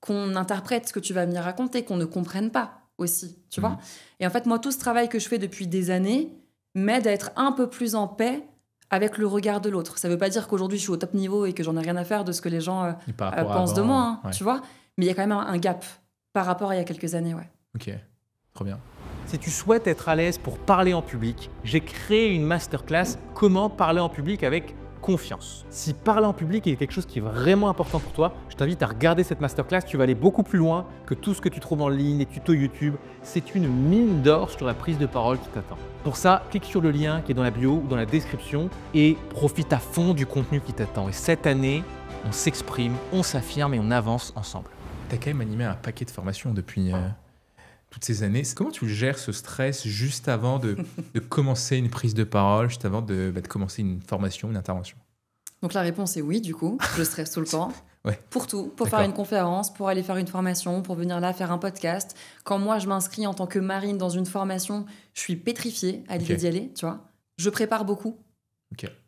qu'on interprète ce que tu vas venir raconter, qu'on ne comprenne pas aussi, tu vois. Et en fait, moi, tout ce travail que je fais depuis des années m'aide à être un peu plus en paix avec le regard de l'autre. Ça ne veut pas dire qu'aujourd'hui, je suis au top niveau et que j'en ai rien à faire de ce que les gens pensent de moi, hein, tu vois. Mais il y a quand même un gap par rapport à il y a quelques années, ouais. Ok, trop bien. Si tu souhaites être à l'aise pour parler en public, j'ai créé une masterclass « Comment parler en public avec confiance ». Si parler en public est quelque chose qui est vraiment important pour toi, je t'invite à regarder cette masterclass. Tu vas aller beaucoup plus loin que tout ce que tu trouves en ligne, les tutos YouTube. C'est une mine d'or sur la prise de parole qui t'attend. Pour ça, clique sur le lien qui est dans la bio ou dans la description et profite à fond du contenu qui t'attend. Et cette année, on s'exprime, on s'affirme et on avance ensemble. Tu as quand même animé un paquet de formations depuis toutes ces années. Comment tu gères ce stress juste avant de commencer une prise de parole, juste avant de commencer une formation, une intervention? Donc la réponse est oui, du coup. Je stresse tout le temps. Ouais. Pour tout. Pour faire une conférence, pour aller faire une formation, pour venir là faire un podcast. Quand moi, je m'inscris en tant que Marine dans une formation, je suis pétrifiée à l'idée d'y aller, tu vois. Je prépare beaucoup.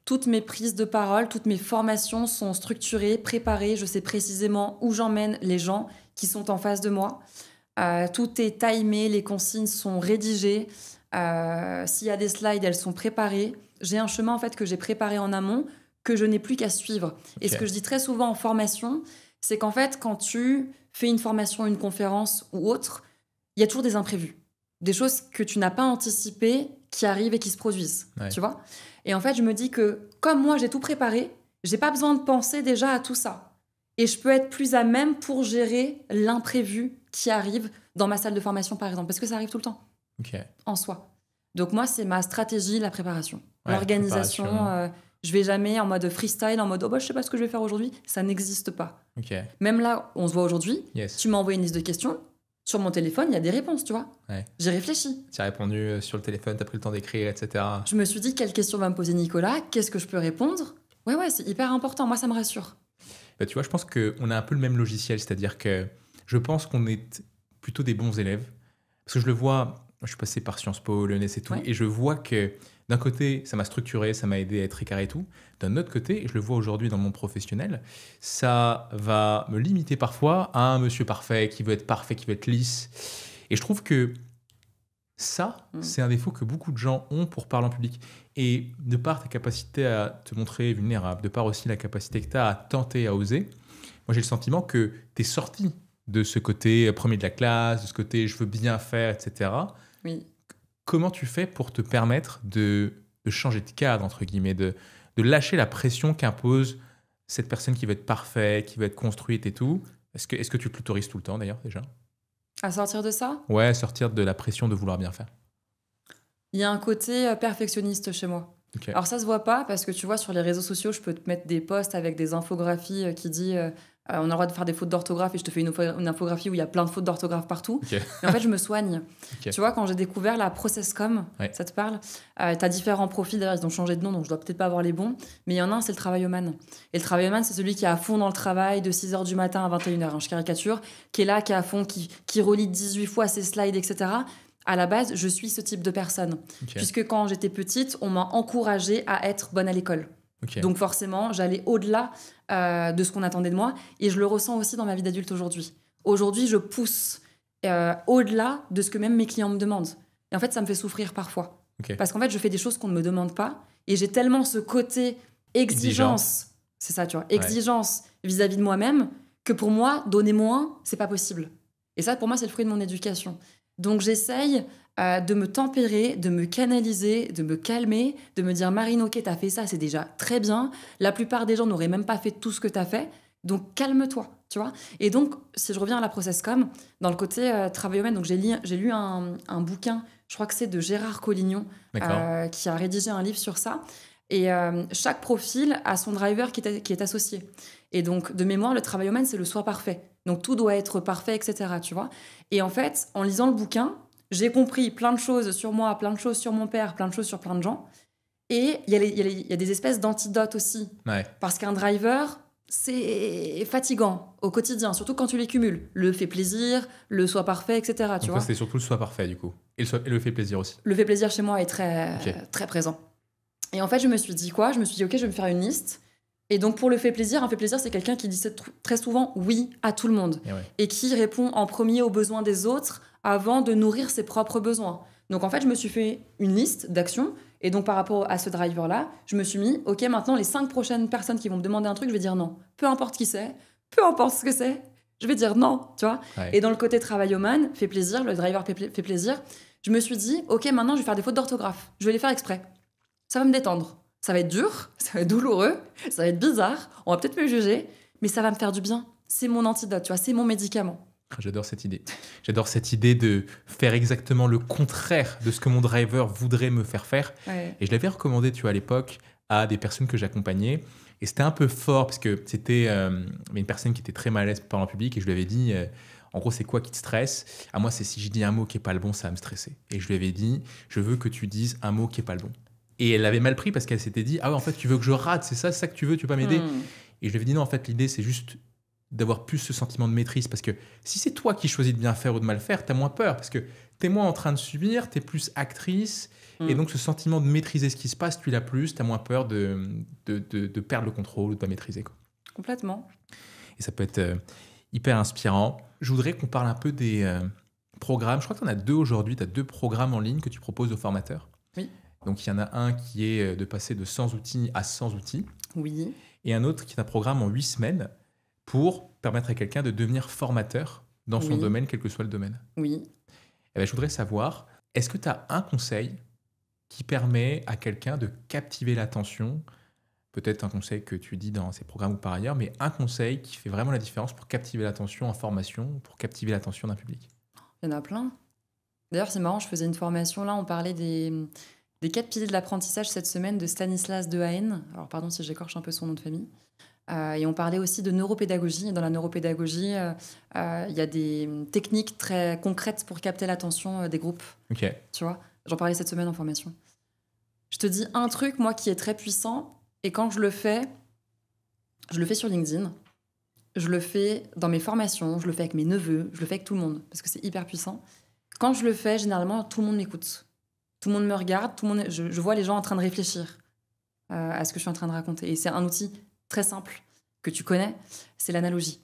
Toutes mes prises de parole, toutes mes formations sont structurées, préparées. Je sais précisément où j'emmène les gens qui sont en face de moi. Tout est timé, les consignes sont rédigées. S'il y a des slides, elles sont préparées. J'ai un chemin en fait que j'ai préparé en amont que je n'ai plus qu'à suivre. Et ce que je dis très souvent en formation, c'est qu'en fait, quand tu fais une formation, une conférence ou autre, il y a toujours des imprévus. Des choses que tu n'as pas anticipées qui arrivent et qui se produisent. Ouais. Tu vois ? Et en fait, je me dis que comme moi, j'ai tout préparé, j'ai pas besoin de penser déjà à tout ça. Et je peux être plus à même pour gérer l'imprévu qui arrive dans ma salle de formation, par exemple. Parce que ça arrive tout le temps, en soi. Donc moi, c'est ma stratégie, la préparation. L'organisation, je vais jamais en mode freestyle, en mode « Oh, je sais pas ce que je vais faire aujourd'hui ». Ça n'existe pas. Même là, on se voit aujourd'hui, tu m'as envoyé une liste de questions. Sur mon téléphone, il y a des réponses, tu vois. J'ai réfléchi. Tu as répondu sur le téléphone, tu as pris le temps d'écrire, etc. Je me suis dit, quelle question va me poser Nicolas ? Qu'est-ce que je peux répondre ? Ouais, c'est hyper important. Moi, ça me rassure. Bah, tu vois, je pense qu'on a un peu le même logiciel. C'est-à-dire que je pense qu'on est plutôt des bons élèves. Parce que je le vois, je suis passé par Sciences Po, l'ENS et tout, et je vois que d'un côté, ça m'a structuré, ça m'a aidé à être écarré et tout. D'un autre côté, et je le vois aujourd'hui dans mon professionnel, ça va me limiter parfois à un monsieur parfait, qui veut être lisse. Et je trouve que ça, c'est un défaut que beaucoup de gens ont pour parler en public. Et de par ta capacité à te montrer vulnérable, de par aussi la capacité que tu as à tenter, à oser, moi j'ai le sentiment que tu es sorti de ce côté premier de la classe, de ce côté je veux bien faire, etc. Oui. Comment tu fais pour te permettre de changer de cadre, entre guillemets, de lâcher la pression qu'impose cette personne qui veut être parfaite, qui veut être construite et tout? Est-ce que tu t'autorises tout le temps, d'ailleurs, déjà? À sortir de ça ? Ouais, sortir de la pression de vouloir bien faire. Il y a un côté perfectionniste chez moi. Alors ça se voit pas parce que tu vois, sur les réseaux sociaux, je peux te mettre des posts avec des infographies qui disent on a le droit de faire des fautes d'orthographe et je te fais une infographie où il y a plein de fautes d'orthographe partout. Mais en fait, je me soigne. Tu vois, quand j'ai découvert la ProcessCom, ça te parle, t'as différents profils, d'ailleurs, ils ont changé de nom, donc je dois peut-être pas avoir les bons, mais il y en a un, c'est le travailloman. Et le travailloman, c'est celui qui est à fond dans le travail de 6h du matin à 21h, je caricature, qui est là, qui est à fond, qui relit 18 fois ses slides, etc. À la base, je suis ce type de personne. Puisque quand j'étais petite, on m'a encouragée à être bonne à l'école. Donc forcément, j'allais au-delà de ce qu'on attendait de moi. Et je le ressens aussi dans ma vie d'adulte aujourd'hui. Aujourd'hui, je pousse au-delà de ce que même mes clients me demandent. Et en fait, ça me fait souffrir parfois. Parce qu'en fait, je fais des choses qu'on ne me demande pas. Et j'ai tellement ce côté exigence. C'est ça, tu vois. Exigence vis-à-vis de moi-même que pour moi, donner moins, c'est pas possible. Et ça, pour moi, c'est le fruit de mon éducation. Donc j'essaye de me tempérer, de me canaliser, de me calmer, de me dire « Marine, ok, t'as fait ça, c'est déjà très bien. La plupart des gens n'auraient même pas fait tout ce que t'as fait. Donc calme-toi, tu vois ?» Et donc, si je reviens à la ProcessCom, dans le côté travail humain, donc j'ai lu un bouquin, je crois que c'est de Gérard Collignon, qui a rédigé un livre sur ça. Et chaque profil a son driver qui est associé. Et donc, de mémoire, le travail humain, c'est le soi parfait. Donc, tout doit être parfait, etc. Tu vois ? Et en fait, en lisant le bouquin, j'ai compris plein de choses sur moi, plein de choses sur mon père, plein de choses sur plein de gens. Et il y a des espèces d'antidotes aussi. Parce qu'un driver, c'est fatigant au quotidien, surtout quand tu les cumules. Le fait plaisir, le soi parfait, etc. Tu vois ? C'est surtout le soi parfait, du coup. Et le fait plaisir aussi. Le fait plaisir, chez moi, est très présent. Et en fait, je me suis dit quoi ? Je me suis dit, ok, je vais me faire une liste. Et donc, pour le fait plaisir, un fait plaisir, c'est quelqu'un qui dit très souvent oui à tout le monde. Et qui répond en premier aux besoins des autres avant de nourrir ses propres besoins. Donc, en fait, je me suis fait une liste d'actions. Et donc, par rapport à ce driver-là, je me suis mis, ok, maintenant, les 5 prochaines personnes qui vont me demander un truc, je vais dire non. Peu importe qui c'est, peu importe ce que c'est, je vais dire non, tu vois. Ouais. Et dans le côté travail-man, fait plaisir, le driver fait plaisir, je me suis dit, ok, maintenant je vais faire des fautes d'orthographe. Je vais les faire exprès. Ça va me détendre. Ça va être dur, ça va être douloureux, ça va être bizarre, on va peut-être me juger, mais ça va me faire du bien. C'est mon antidote, tu vois, c'est mon médicament. J'adore cette idée. J'adore cette idée de faire exactement le contraire de ce que mon driver voudrait me faire faire. Ouais. Et je l'avais recommandé, tu vois, à l'époque, à des personnes que j'accompagnais. Et c'était un peu fort parce que c'était une personne qui était très mal à l'aise pour parler en public. Et je lui avais dit, en gros, c'est quoi qui te stresse? À moi, c'est si je dis un mot qui n'est pas le bon, ça va me stresser. Et je lui avais dit, je veux que tu dises un mot qui n'est pas le bon. Et elle l'avait mal pris parce qu'elle s'était dit, ah ouais, en fait, tu veux que je rate, c'est ça que tu veux pas m'aider? Et je lui avais dit, non, en fait, l'idée, c'est juste d'avoir plus ce sentiment de maîtrise. Parce que si c'est toi qui choisis de bien faire ou de mal faire, tu as moins peur. Parce que tu es moins en train de subir, tu es plus actrice. Et donc, ce sentiment de maîtriser ce qui se passe, tu l'as plus, tu as moins peur de perdre le contrôle ou de pas maîtriser, quoi. Complètement. Et ça peut être hyper inspirant. Je voudrais qu'on parle un peu des programmes. Je crois que tu en as 2 aujourd'hui. Tu as 2 programmes en ligne que tu proposes aux formateurs. Oui. Donc, il y en a un qui est de passer de 100 outils à 100 outils. Oui. Et un autre qui est un programme en 8 semaines pour permettre à quelqu'un de devenir formateur dans son domaine, quel que soit le domaine. Oui. Eh bien, je voudrais savoir, est-ce que tu as un conseil qui permet à quelqu'un de captiver l'attention? Peut-être un conseil que tu dis dans ces programmes ou par ailleurs, mais un conseil qui fait vraiment la différence pour captiver l'attention en formation, pour captiver l'attention d'un public. Il y en a plein. D'ailleurs, c'est marrant, je faisais une formation, là, on parlait des 4 piliers de l'apprentissage cette semaine de Stanislas Dehaene. Alors, pardon si j'écorche un peu son nom de famille. Et on parlait aussi de neuropédagogie. Et dans la neuropédagogie, il y a des techniques très concrètes pour capter l'attention des groupes. Ok. Tu vois, j'en parlais cette semaine en formation. Je te dis un truc, moi, qui est très puissant. Et quand je le fais sur LinkedIn. Je le fais dans mes formations. Je le fais avec mes neveux. Je le fais avec tout le monde. Parce que c'est hyper puissant. Quand je le fais, généralement, tout le monde m'écoute. Tout le monde me regarde. Je vois les gens en train de réfléchir à ce que je suis en train de raconter. Et c'est un outil très simple que tu connais, c'est l'analogie.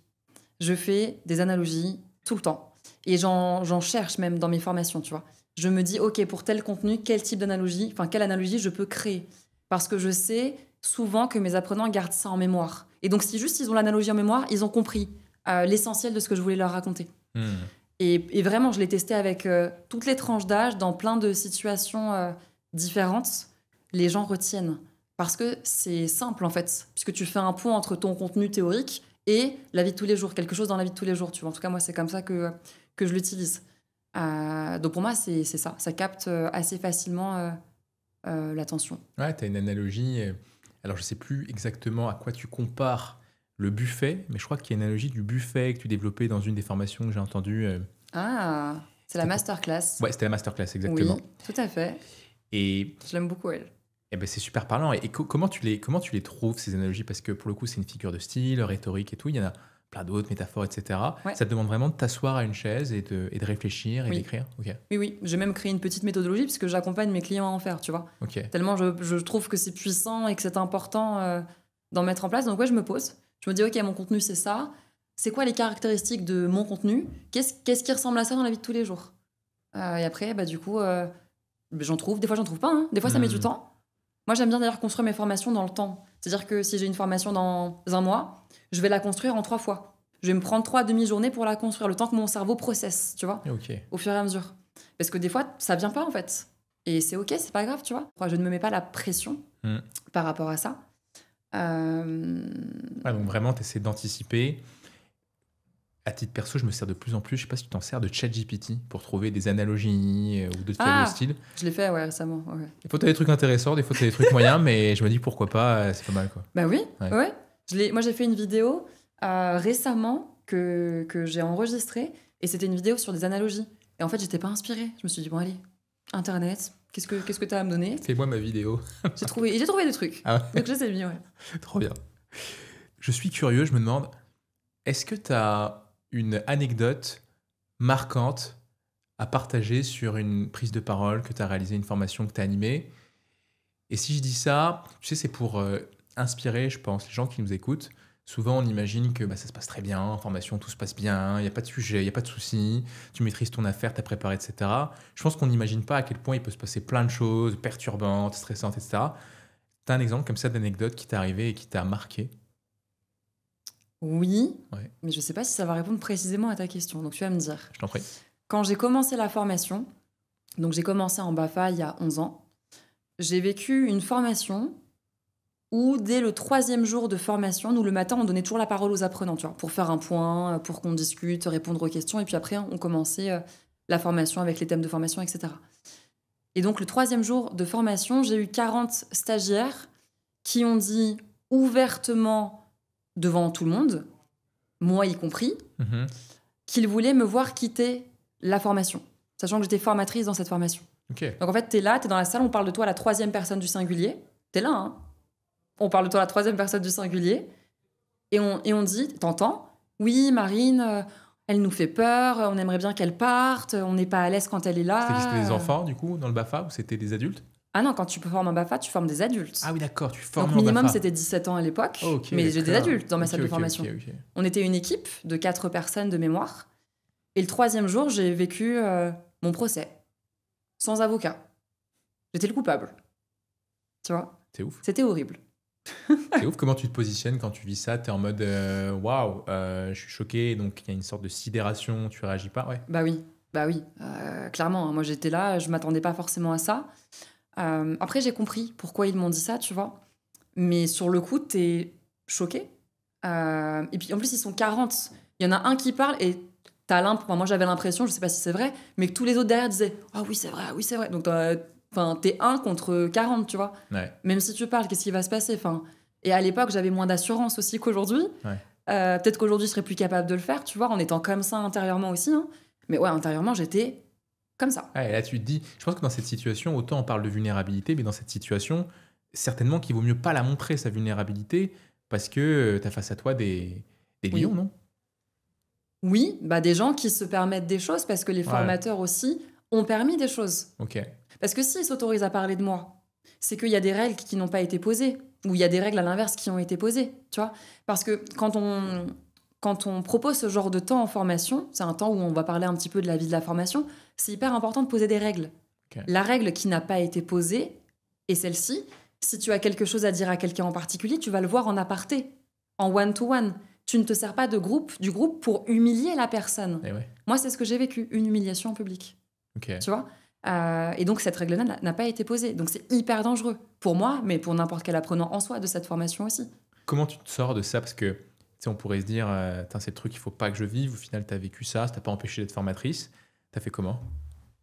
Je fais des analogies tout le temps. Et j'en cherche même dans mes formations, tu vois. Je me dis, OK, pour tel contenu, quel type d'analogie, quelle analogie je peux créer? Parce que je sais souvent que mes apprenants gardent ça en mémoire. Et donc, si juste ils ont l'analogie en mémoire, ils ont compris l'essentiel de ce que je voulais leur raconter. Et vraiment, je l'ai testé avec toutes les tranches d'âge, dans plein de situations différentes. Les gens retiennent. Parce que c'est simple, en fait, puisque tu fais un pont entre ton contenu théorique et la vie de tous les jours, quelque chose dans la vie de tous les jours. Tu vois. En tout cas, moi, c'est comme ça que je l'utilise. Donc, pour moi, c'est ça. Ça capte assez facilement l'attention. Ouais, tu as une analogie. Alors, je ne sais plus exactement à quoi tu compares le buffet, mais je crois qu'il y a une analogie du buffet que tu développais dans une des formations que j'ai entendues. Ah, c'est la masterclass. Ouais, c'était la masterclass, exactement. Oui, tout à fait. Et je l'aime beaucoup, elle. Eh ben, c'est super parlant. Et comment tu les trouves, ces analogies? Parce que pour le coup, c'est une figure de style, rhétorique et tout. Il y en a plein d'autres, métaphores, etc. Ouais. Ça te demande vraiment de t'asseoir à une chaise et de réfléchir et d'écrire. Okay. Oui. J'ai même créé une petite méthodologie puisque j'accompagne mes clients à en faire, tu vois. Okay. Tellement je trouve que c'est puissant et que c'est important d'en mettre en place. Donc, je me pose. Je me dis, OK, mon contenu, c'est ça. C'est quoi les caractéristiques de mon contenu? Qu'est-ce qui ressemble à ça dans la vie de tous les jours? Et après, du coup, j'en trouve. Des fois, j'en trouve pas. Des fois, ça met du temps. Moi, j'aime bien d'ailleurs construire mes formations dans le temps. C'est-à-dire que si j'ai une formation dans un mois, je vais la construire en 3 fois. Je vais me prendre 3 demi-journées pour la construire, le temps que mon cerveau processe, tu vois, au fur et à mesure. Parce que des fois, ça vient pas, en fait. Et c'est OK, c'est pas grave, tu vois. Je ne me mets pas la pression par rapport à ça. Donc vraiment, tu essaies d'anticiper. À titre perso, je me sers de plus en plus, je sais pas si tu t'en sers, de ChatGPT pour trouver des analogies ou d'autres cas de style. Je l'ai fait récemment. Ouais. Des fois, tu as des trucs intéressants, des fois, tu as des trucs moyens, mais je me dis pourquoi pas, c'est pas mal, quoi. Bah oui, ouais. Moi, j'ai fait une vidéo récemment que j'ai enregistrée et c'était une vidéo sur des analogies. Et en fait, j'étais pas inspirée. Je me suis dit, bon, allez, Internet, qu'est-ce que tu as à me donner? Fais-moi ma vidéo. J'ai trouvé des trucs. Ah ouais. Donc, je les ai mis, ouais. Trop bien. Je suis curieux, je me demande, est-ce que tu as une anecdote marquante à partager sur une prise de parole que tu as réalisée, une formation que tu as animée? Et si je dis ça, tu sais, c'est pour inspirer, je pense, les gens qui nous écoutent. Souvent, on imagine que ça se passe très bien, en formation, tout se passe bien, il n'y a pas de sujet, il n'y a pas de souci, tu maîtrises ton affaire, tu as préparé, etc. Je pense qu'on n'imagine pas à quel point il peut se passer plein de choses perturbantes, stressantes, etc. Tu as un exemple comme ça d'anecdote qui t'est arrivé et qui t'a marqué? Oui, Ouais. mais je ne sais pas si ça va répondre précisément à ta question. Donc, tu vas me dire. Je t'en prie. Quand j'ai commencé la formation, donc j'ai commencé en BAFA il y a 11 ans, j'ai vécu une formation où dès le 3e jour de formation, nous le matin, on donnait toujours la parole aux apprenants, tu vois, pour faire un point, pour qu'on discute, répondre aux questions, et puis après, on commençait la formation avec les thèmes de formation, etc. Et donc le 3e jour de formation, j'ai eu 40 stagiaires qui ont dit ouvertement devant tout le monde, moi y compris, Mhm. qu'ils voulaient me voir quitter la formation, sachant que j'étais formatrice dans cette formation. Ok. Donc en fait, t'es là, t'es dans la salle, on parle de toi à la 3e personne du singulier. T'es là, hein. On parle de toi à la 3e personne du singulier. Et on dit, t'entends? Oui, Marine, elle nous fait peur, on aimerait bien qu'elle parte, on n'est pas à l'aise quand elle est là. C'était des enfants, du coup, dans le BAFA, ou c'était des adultes? Ah non, quand tu formes un BAFA, tu formes des adultes. Ah oui, d'accord, tu formes Donc en minimum, BAFA. c'était 17 ans à l'époque. Ok, mais j'ai des d'accord. adultes dans ma Ok, salle de ok, formation. ok. On était une équipe de 4 personnes de mémoire. Et le 3e jour, j'ai vécu mon procès. Sans avocat. J'étais le coupable. Tu vois? C'est ouf. C'était horrible. C'est ouf comment tu te positionnes quand tu vis ça. T'es en mode waouh, je suis choqué, donc il y a une sorte de sidération, tu réagis pas, ouais. Bah oui. Clairement, hein. Moi, j'étais là, je m'attendais pas forcément à ça. Après, j'ai compris pourquoi ils m'ont dit ça, tu vois. Mais sur le coup, t'es choqué. Et puis, en plus, ils sont 40. Il y en a un qui parle et moi, j'avais l'impression, je sais pas si c'est vrai, mais que tous les autres derrière disaient « Ah oui, c'est vrai, ah oui, c'est vrai ». Donc, t'es 1 contre 40, tu vois. Ouais. Même si tu parles, qu'est-ce qui va se passer? Et à l'époque, j'avais moins d'assurance aussi qu'aujourd'hui. Ouais. Peut-être qu'aujourd'hui, je serais plus capable de le faire, tu vois, en étant comme ça intérieurement aussi. Hein. Mais ouais, intérieurement, j'étais comme ça. Ouais, et là, tu te dis, je pense que dans cette situation, autant on parle de vulnérabilité, mais dans cette situation, certainement qu'il vaut mieux pas la montrer, sa vulnérabilité, parce que tu as face à toi des Oui. lions, non? Oui, des gens qui se permettent des choses parce que les formateurs aussi ont permis des choses. Ok. Parce que s'ils s'autorisent à parler de moi, c'est qu'il y a des règles qui n'ont pas été posées, ou il y a des règles à l'inverse qui ont été posées, tu vois. Parce que quand on propose ce genre de temps en formation, c'est un temps où on va parler un petit peu de la vie de la formation, c'est hyper important de poser des règles. Ok. La règle qui n'a pas été posée est celle-ci. Si tu as quelque chose à dire à quelqu'un en particulier, tu vas le voir en aparté, en one-to-one. Tu ne te sers pas du groupe pour humilier la personne. Et ouais. Moi, c'est ce que j'ai vécu, une humiliation en public. Ok. Tu vois. Et donc, cette règle-là n'a pas été posée. Donc, c'est hyper dangereux pour moi, mais pour n'importe quel apprenant en soi de cette formation aussi. Comment tu te sors de ça? Parce que, tu sais, on pourrait se dire, c'est le truc qu'il faut pas que je vive. Au final, tu as vécu ça t'a pas empêché d'être formatrice. T'as fait comment?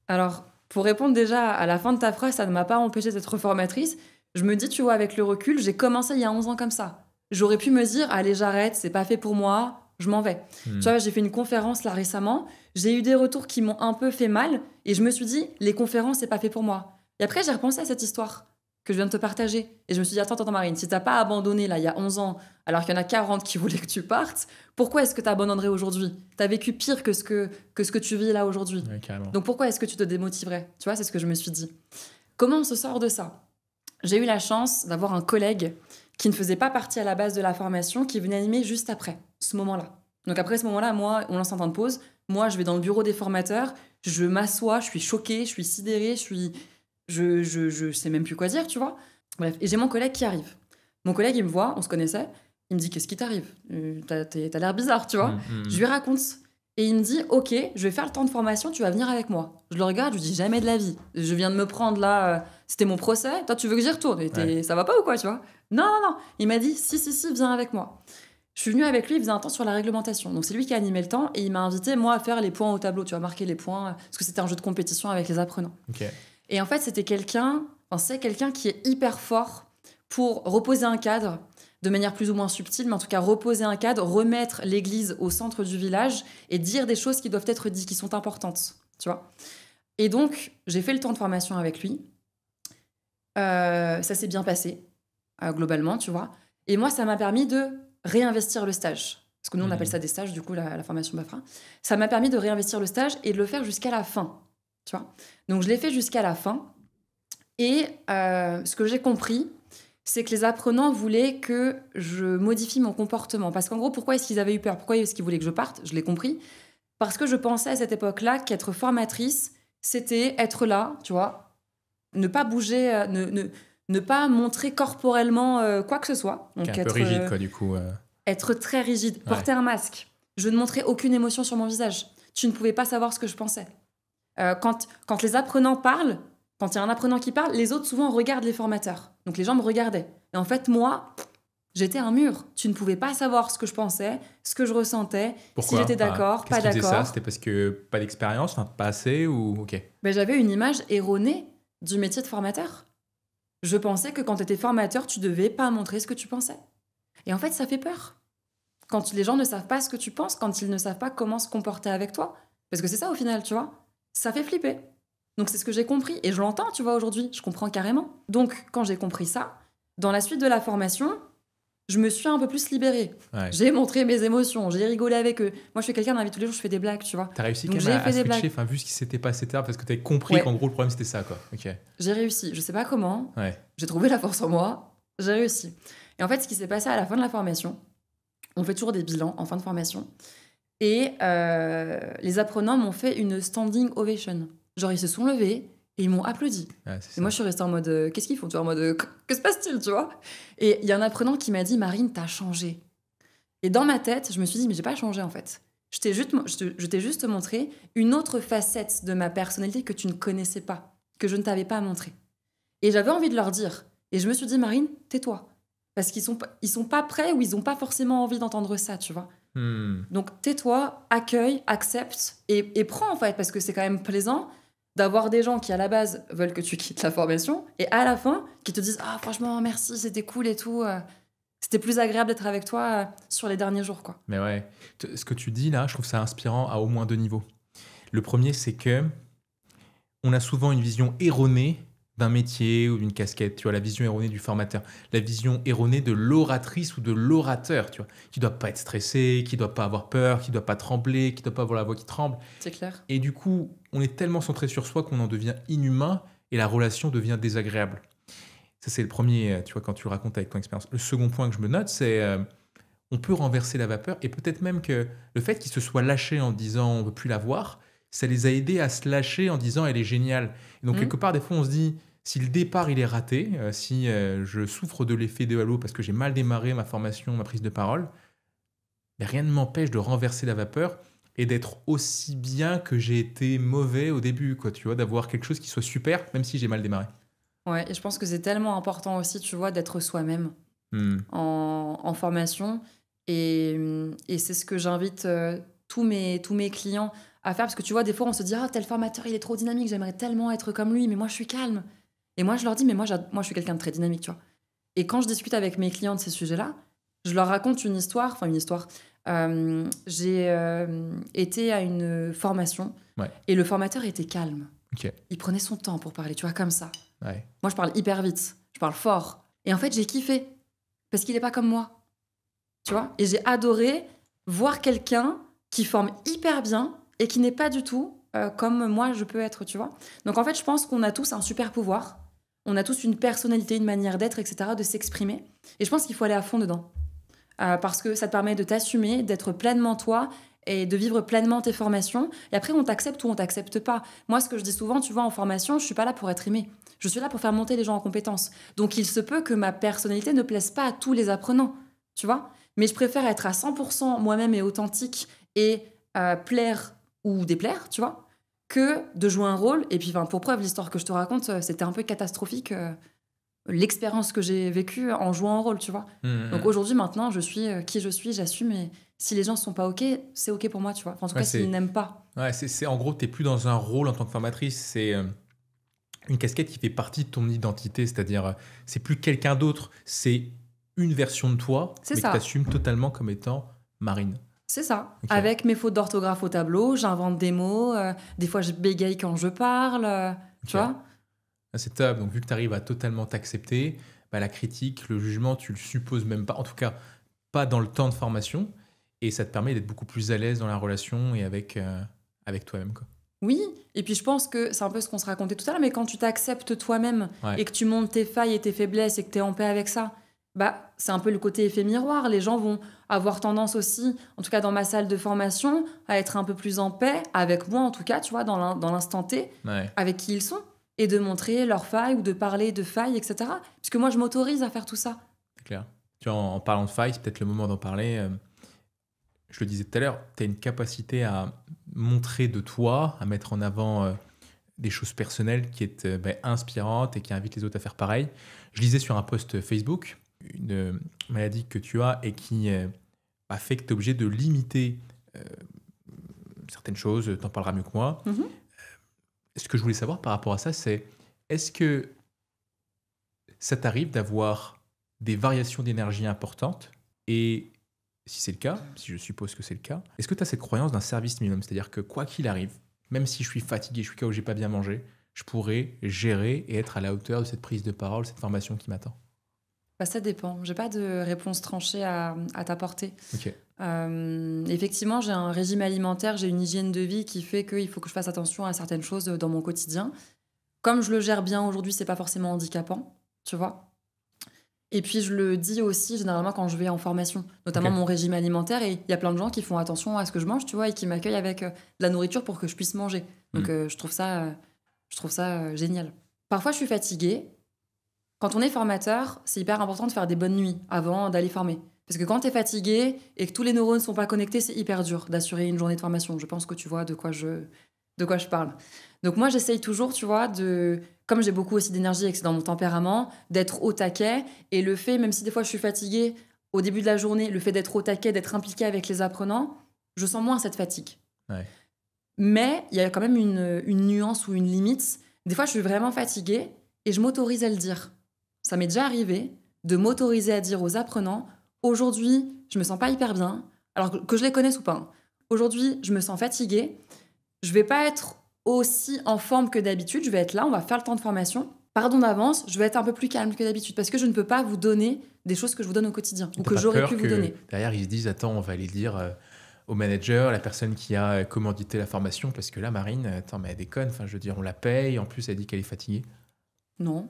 Alors, pour répondre déjà à la fin de ta phrase, ça ne m'a pas empêché d'être formatrice. Je me dis, tu vois, avec le recul, j'ai commencé il y a 11 ans comme ça. J'aurais pu me dire, allez, j'arrête, c'est pas fait pour moi, je m'en vais. Tu vois, j'ai fait une conférence là récemment, j'ai eu des retours qui m'ont un peu fait mal, et je me suis dit, les conférences, c'est pas fait pour moi. Et après, j'ai repensé à cette histoire que je viens de te partager. Et je me suis dit, attends, Marine, si t'as pas abandonné là il y a 11 ans, alors qu'il y en a 40 qui voulaient que tu partes, pourquoi est-ce que t'abandonnerais aujourd'hui? T'as vécu pire que ce que tu vis là aujourd'hui. Ouais, carrément. Donc pourquoi est-ce que tu te démotiverais? Tu vois, c'est ce que je me suis dit. Comment on se sort de ça? J'ai eu la chance d'avoir un collègue qui ne faisait pas partie à la base de la formation, qui venait animer juste après, ce moment-là. Donc après ce moment-là, moi, on lance un temps de pause. Moi, je vais dans le bureau des formateurs, je m'assois, je suis choquée, je suis sidérée, je sais même plus quoi dire, tu vois. Bref, et j'ai mon collègue qui arrive. Mon collègue, il me voit, on se connaissait, il me dit, qu'est-ce qui t'arrive? T'as l'air bizarre, tu vois. Je lui raconte. Et il me dit, ok, je vais faire le temps de formation, tu vas venir avec moi. Je le regarde, je lui dis, jamais de la vie. Je viens de me prendre là, c'était mon procès, toi tu veux que j'y retourne? Ça va pas ou quoi, tu vois? Non. Il m'a dit, si, viens avec moi. Je suis venue avec lui, il faisait un temps sur la réglementation. Donc c'est lui qui a animé le temps et il m'a invité, moi, à faire les points au tableau. Tu vas marquer les points, parce que c'était un jeu de compétition avec les apprenants. Ok. Et en fait, c'est quelqu'un qui est hyper fort pour reposer un cadre, de manière plus ou moins subtile, mais en tout cas reposer un cadre, remettre l'église au centre du village et dire des choses qui doivent être dites, qui sont importantes, tu vois. Et donc, j'ai fait le temps de formation avec lui. Ça s'est bien passé, globalement, tu vois. Et moi, ça m'a permis de réinvestir le stage. Parce que nous, on appelle ça des stages, du coup, la formation BAFRA. Ça m'a permis de réinvestir le stage et de le faire jusqu'à la fin, tu vois. Donc, je l'ai fait jusqu'à la fin. Et ce que j'ai compris, c'est que les apprenants voulaient que je modifie mon comportement. Parce qu'en gros, pourquoi est-ce qu'ils avaient eu peur? Pourquoi est-ce qu'ils voulaient que je parte? Je l'ai compris. Parce que je pensais à cette époque-là qu'être formatrice, c'était être là, tu vois, ne pas bouger, ne pas montrer corporellement quoi que ce soit. Donc un peu rigide, quoi, du coup. être très rigide, porter un masque. Je ne montrais aucune émotion sur mon visage. Tu ne pouvais pas savoir ce que je pensais. Quand les apprenants parlent, quand il y a un apprenant qui parle, les autres souvent regardent les formateurs. Donc les gens me regardaient. Et en fait, moi, j'étais un mur. Tu ne pouvais pas savoir ce que je pensais, ce que je ressentais, Pourquoi? si j'étais d'accord, pas Qu'est-ce qui faisait ça? d'accord. C'était parce que pas d'expérience, pas assez ou... Ok. Ben, j'avais une image erronée du métier de formateur. Je pensais que quand tu étais formateur, tu devais pas montrer ce que tu pensais. Et en fait, ça fait peur. Quand les gens ne savent pas ce que tu penses, quand ils ne savent pas comment se comporter avec toi. Parce que c'est ça au final, tu vois. Ça fait flipper. Donc c'est ce que j'ai compris. Et je l'entends, tu vois, aujourd'hui. Je comprends carrément. Donc, quand j'ai compris ça, dans la suite de la formation, je me suis un peu plus libérée. Ouais. J'ai montré mes émotions, j'ai rigolé avec eux. Moi, je suis quelqu'un dans la vie de tous les jours, je fais des blagues, tu vois. T'as réussi Donc, quand même j'ai fait des switcher, blagues. vu ce qui s'était passé, etc., parce que t'avais compris Ouais. qu'en gros, le problème, c'était ça, quoi. Ok. J'ai réussi. Je sais pas comment. Ouais. J'ai trouvé la force en moi. J'ai réussi. Et en fait, ce qui s'est passé à la fin de la formation, on fait toujours des bilans en fin de formation. Et les apprenants m'ont fait une standing ovation. Genre, ils se sont levés et ils m'ont applaudi. Ouais, c'est Et ça. moi, je suis restée en mode, qu'est-ce qu'ils font? Tu vois, en mode, que se passe-t-il, tu vois? Et il y a un apprenant qui m'a dit, Marine, t'as changé. Et dans ma tête, je me suis dit, mais j'ai pas changé en fait. Je t'ai juste montré une autre facette de ma personnalité que tu ne connaissais pas, que je ne t'avais pas montré. Et j'avais envie de leur dire. Et je me suis dit, Marine, tais-toi. Parce qu'ils sont pas prêts ou ils ont pas forcément envie d'entendre ça, tu vois. Donc tais-toi, accueille, accepte et prends en fait, parce que c'est quand même plaisant d'avoir des gens qui à la base veulent que tu quittes la formation et à la fin qui te disent ah franchement merci, c'était cool et tout, c'était plus agréable d'être avec toi sur les derniers jours quoi. Mais ouais, ce que tu dis là, je trouve ça inspirant à au moins 2 niveaux. Le premier, c'est que on a souvent une vision erronée d'un métier ou d'une casquette, tu vois, la vision erronée du formateur, la vision erronée de l'oratrice ou de l'orateur, tu vois, qui doit pas être stressé, qui doit pas avoir peur, qui doit pas trembler, qui doit pas avoir la voix qui tremble. C'est clair. Et du coup, on est tellement centré sur soi qu'on en devient inhumain et la relation devient désagréable. Ça, c'est le premier, tu vois, quand tu le racontes avec ton expérience. Le second point que je me note, c'est on peut renverser la vapeur et peut-être même que le fait qu'ils se soient lâchés en disant on ne veut plus la voir, ça les a aidés à se lâcher en disant elle est géniale. Et donc, quelque part, des fois, on se dit si le départ il est raté, si je souffre de l'effet de halo parce que j'ai mal démarré ma formation, ma prise de parole, ben, rien ne m'empêche de renverser la vapeur et d'être aussi bien que j'ai été mauvais au début, quoi, tu vois, d'avoir quelque chose qui soit super, même si j'ai mal démarré. Ouais, et je pense que c'est tellement important aussi, tu vois, d'être soi-même en formation. Et c'est ce que j'invite tous mes clients à faire. Parce que tu vois, des fois, on se dit « Ah, tel formateur, il est trop dynamique, j'aimerais tellement être comme lui, mais moi, je suis calme. » Et moi, je leur dis « Mais moi, je suis quelqu'un de très dynamique, tu vois. » Et quand je discute avec mes clients de ces sujets-là, je leur raconte une histoire. J'ai été à une formation et le formateur était calme. Okay. Il prenait son temps pour parler, tu vois, comme ça. Ouais. Moi, je parle hyper vite, je parle fort. Et en fait, j'ai kiffé parce qu'il n'est pas comme moi. Tu vois? Et j'ai adoré voir quelqu'un qui forme hyper bien et qui n'est pas du tout comme moi je peux être, tu vois. Donc en fait, je pense qu'on a tous un super pouvoir. On a tous une personnalité, une manière d'être, etc., de s'exprimer. Et je pense qu'il faut aller à fond dedans. Parce que ça te permet de t'assumer, d'être pleinement toi et de vivre pleinement tes formations. Et après, on t'accepte ou on t'accepte pas. Moi, ce que je dis souvent, tu vois, en formation, je suis pas là pour être aimée. Je suis là pour faire monter les gens en compétences. Donc, il se peut que ma personnalité ne plaise pas à tous les apprenants, tu vois. Mais je préfère être à 100% moi-même et authentique et plaire ou déplaire, tu vois, que de jouer un rôle. Et puis, pour preuve, l'histoire que je te raconte, c'était un peu catastrophique. L'expérience que j'ai vécue en jouant un rôle, tu vois. Donc aujourd'hui, maintenant, je suis qui je suis, j'assume. Et si les gens ne sont pas OK, c'est OK pour moi, tu vois. Enfin, en tout cas, s'ils n'aiment pas. Ouais, en gros, tu n'es plus dans un rôle en tant que formatrice. C'est une casquette qui fait partie de ton identité. C'est-à-dire, c'est plus quelqu'un d'autre. C'est une version de toi, mais que tu assumes totalement comme étant Marine. C'est ça. Okay. Avec mes fautes d'orthographe au tableau, j'invente des mots. Des fois, je bégaye quand je parle. Tu vois. C'est top. Donc, vu que tu arrives à totalement t'accepter, la critique, le jugement, tu le supposes même pas. En tout cas, pas dans le temps de formation. Et ça te permet d'être beaucoup plus à l'aise dans la relation et avec toi-même, quoi. Oui. Et puis, je pense que c'est un peu ce qu'on se racontait tout à l'heure. Mais quand tu t'acceptes toi-même et que tu montes tes failles et tes faiblesses et que tu es en paix avec ça, c'est un peu le côté effet miroir. Les gens vont avoir tendance aussi, en tout cas dans ma salle de formation, à être un peu plus en paix, avec moi en tout cas, tu vois, dans l'instant T, avec qui ils sont. Et de montrer leurs failles ou de parler de failles, etc. Puisque moi, je m'autorise à faire tout ça. C'est clair. Tu vois, en parlant de failles, c'est peut-être le moment d'en parler. Je le disais tout à l'heure, tu as une capacité à montrer de toi, à mettre en avant des choses personnelles qui est inspirante et qui invite les autres à faire pareil. Je lisais sur un post Facebook une maladie que tu as et qui fait que tu es obligé de limiter certaines choses, tu en parleras mieux que moi. Ce que je voulais savoir par rapport à ça, c'est est-ce que ça t'arrive d'avoir des variations d'énergie importantes? Et si c'est le cas, si je suppose que c'est le cas, est-ce que tu as cette croyance d'un service minimum? C'est-à-dire que quoi qu'il arrive, même si je suis fatigué, je suis KO, j'ai pas bien mangé, je pourrais gérer et être à la hauteur de cette prise de parole, cette formation qui m'attend? Ça dépend. J'ai pas de réponse tranchée à t'apporter. Ok. Effectivement, j'ai un régime alimentaire, j'ai une hygiène de vie qui fait qu'il faut que je fasse attention à certaines choses dans mon quotidien. Comme je le gère bien aujourd'hui, c'est pas forcément handicapant, tu vois. Et puis je le dis aussi généralement quand je vais en formation, notamment mon régime alimentaire. Et il y a plein de gens qui font attention à ce que je mange, tu vois, et qui m'accueillent avec de la nourriture pour que je puisse manger. Donc je trouve ça génial. Parfois, je suis fatiguée. Quand on est formateur, c'est hyper important de faire des bonnes nuits avant d'aller former. Parce que quand tu es fatigué et que tous les neurones ne sont pas connectés, c'est hyper dur d'assurer une journée de formation. Je pense que tu vois de quoi je parle. Donc moi, j'essaye toujours, tu vois, comme j'ai beaucoup aussi d'énergie et que c'est dans mon tempérament, d'être au taquet. Et le fait, même si des fois je suis fatiguée, au début de la journée, le fait d'être au taquet, d'être impliquée avec les apprenants, je sens moins cette fatigue. Ouais. Mais il y a quand même une nuance ou une limite. Des fois, je suis vraiment fatiguée et je m'autorise à le dire. Ça m'est déjà arrivé de m'autoriser à dire aux apprenants « Aujourd'hui, je me sens pas hyper bien. » Alors que je les connaisse ou pas. Hein. Aujourd'hui, je me sens fatiguée. Je vais pas être aussi en forme que d'habitude. Je vais être là, on va faire le temps de formation. Pardon d'avance, je vais être un peu plus calme que d'habitude parce que je ne peux pas vous donner des choses que je vous donne au quotidien ou que j'aurais pu vous donner. Derrière, ils se disent « Attends, on va aller dire au manager, la personne qui a commandité la formation, parce que là, Marine, attends, mais elle déconne. Enfin, je veux dire, on la paye. En plus, elle dit qu'elle est fatiguée. » Non.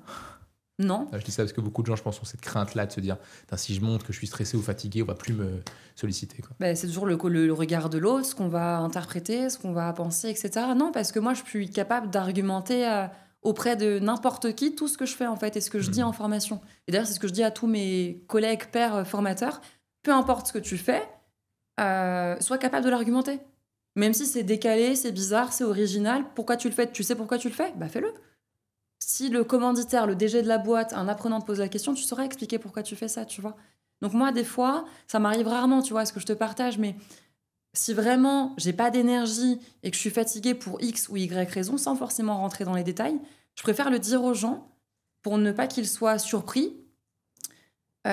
Je dis ça parce que beaucoup de gens, je pense, ont cette crainte-là de se dire si je montre que je suis stressé ou fatigué, on va plus me solliciter. Quoi. C'est toujours le regard de l'autre, ce qu'on va interpréter, ce qu'on va penser, etc. Non, parce que moi, je suis capable d'argumenter auprès de n'importe qui tout ce que je fais, en fait, et ce que je dis en formation. Et d'ailleurs, c'est ce que je dis à tous mes collègues, pairs, formateurs. Peu importe ce que tu fais, sois capable de l'argumenter. Même si c'est décalé, c'est bizarre, c'est original, pourquoi tu le fais? Tu sais pourquoi tu le fais? Fais-le. Si le commanditaire, le DG de la boîte, un apprenant te pose la question, tu saurais expliquer pourquoi tu fais ça, tu vois. Donc moi, des fois, ça m'arrive rarement, tu vois, ce que je te partage, mais si vraiment j'ai pas d'énergie et que je suis fatiguée pour X ou Y raison, sans forcément rentrer dans les détails, je préfère le dire aux gens pour ne pas qu'ils soient surpris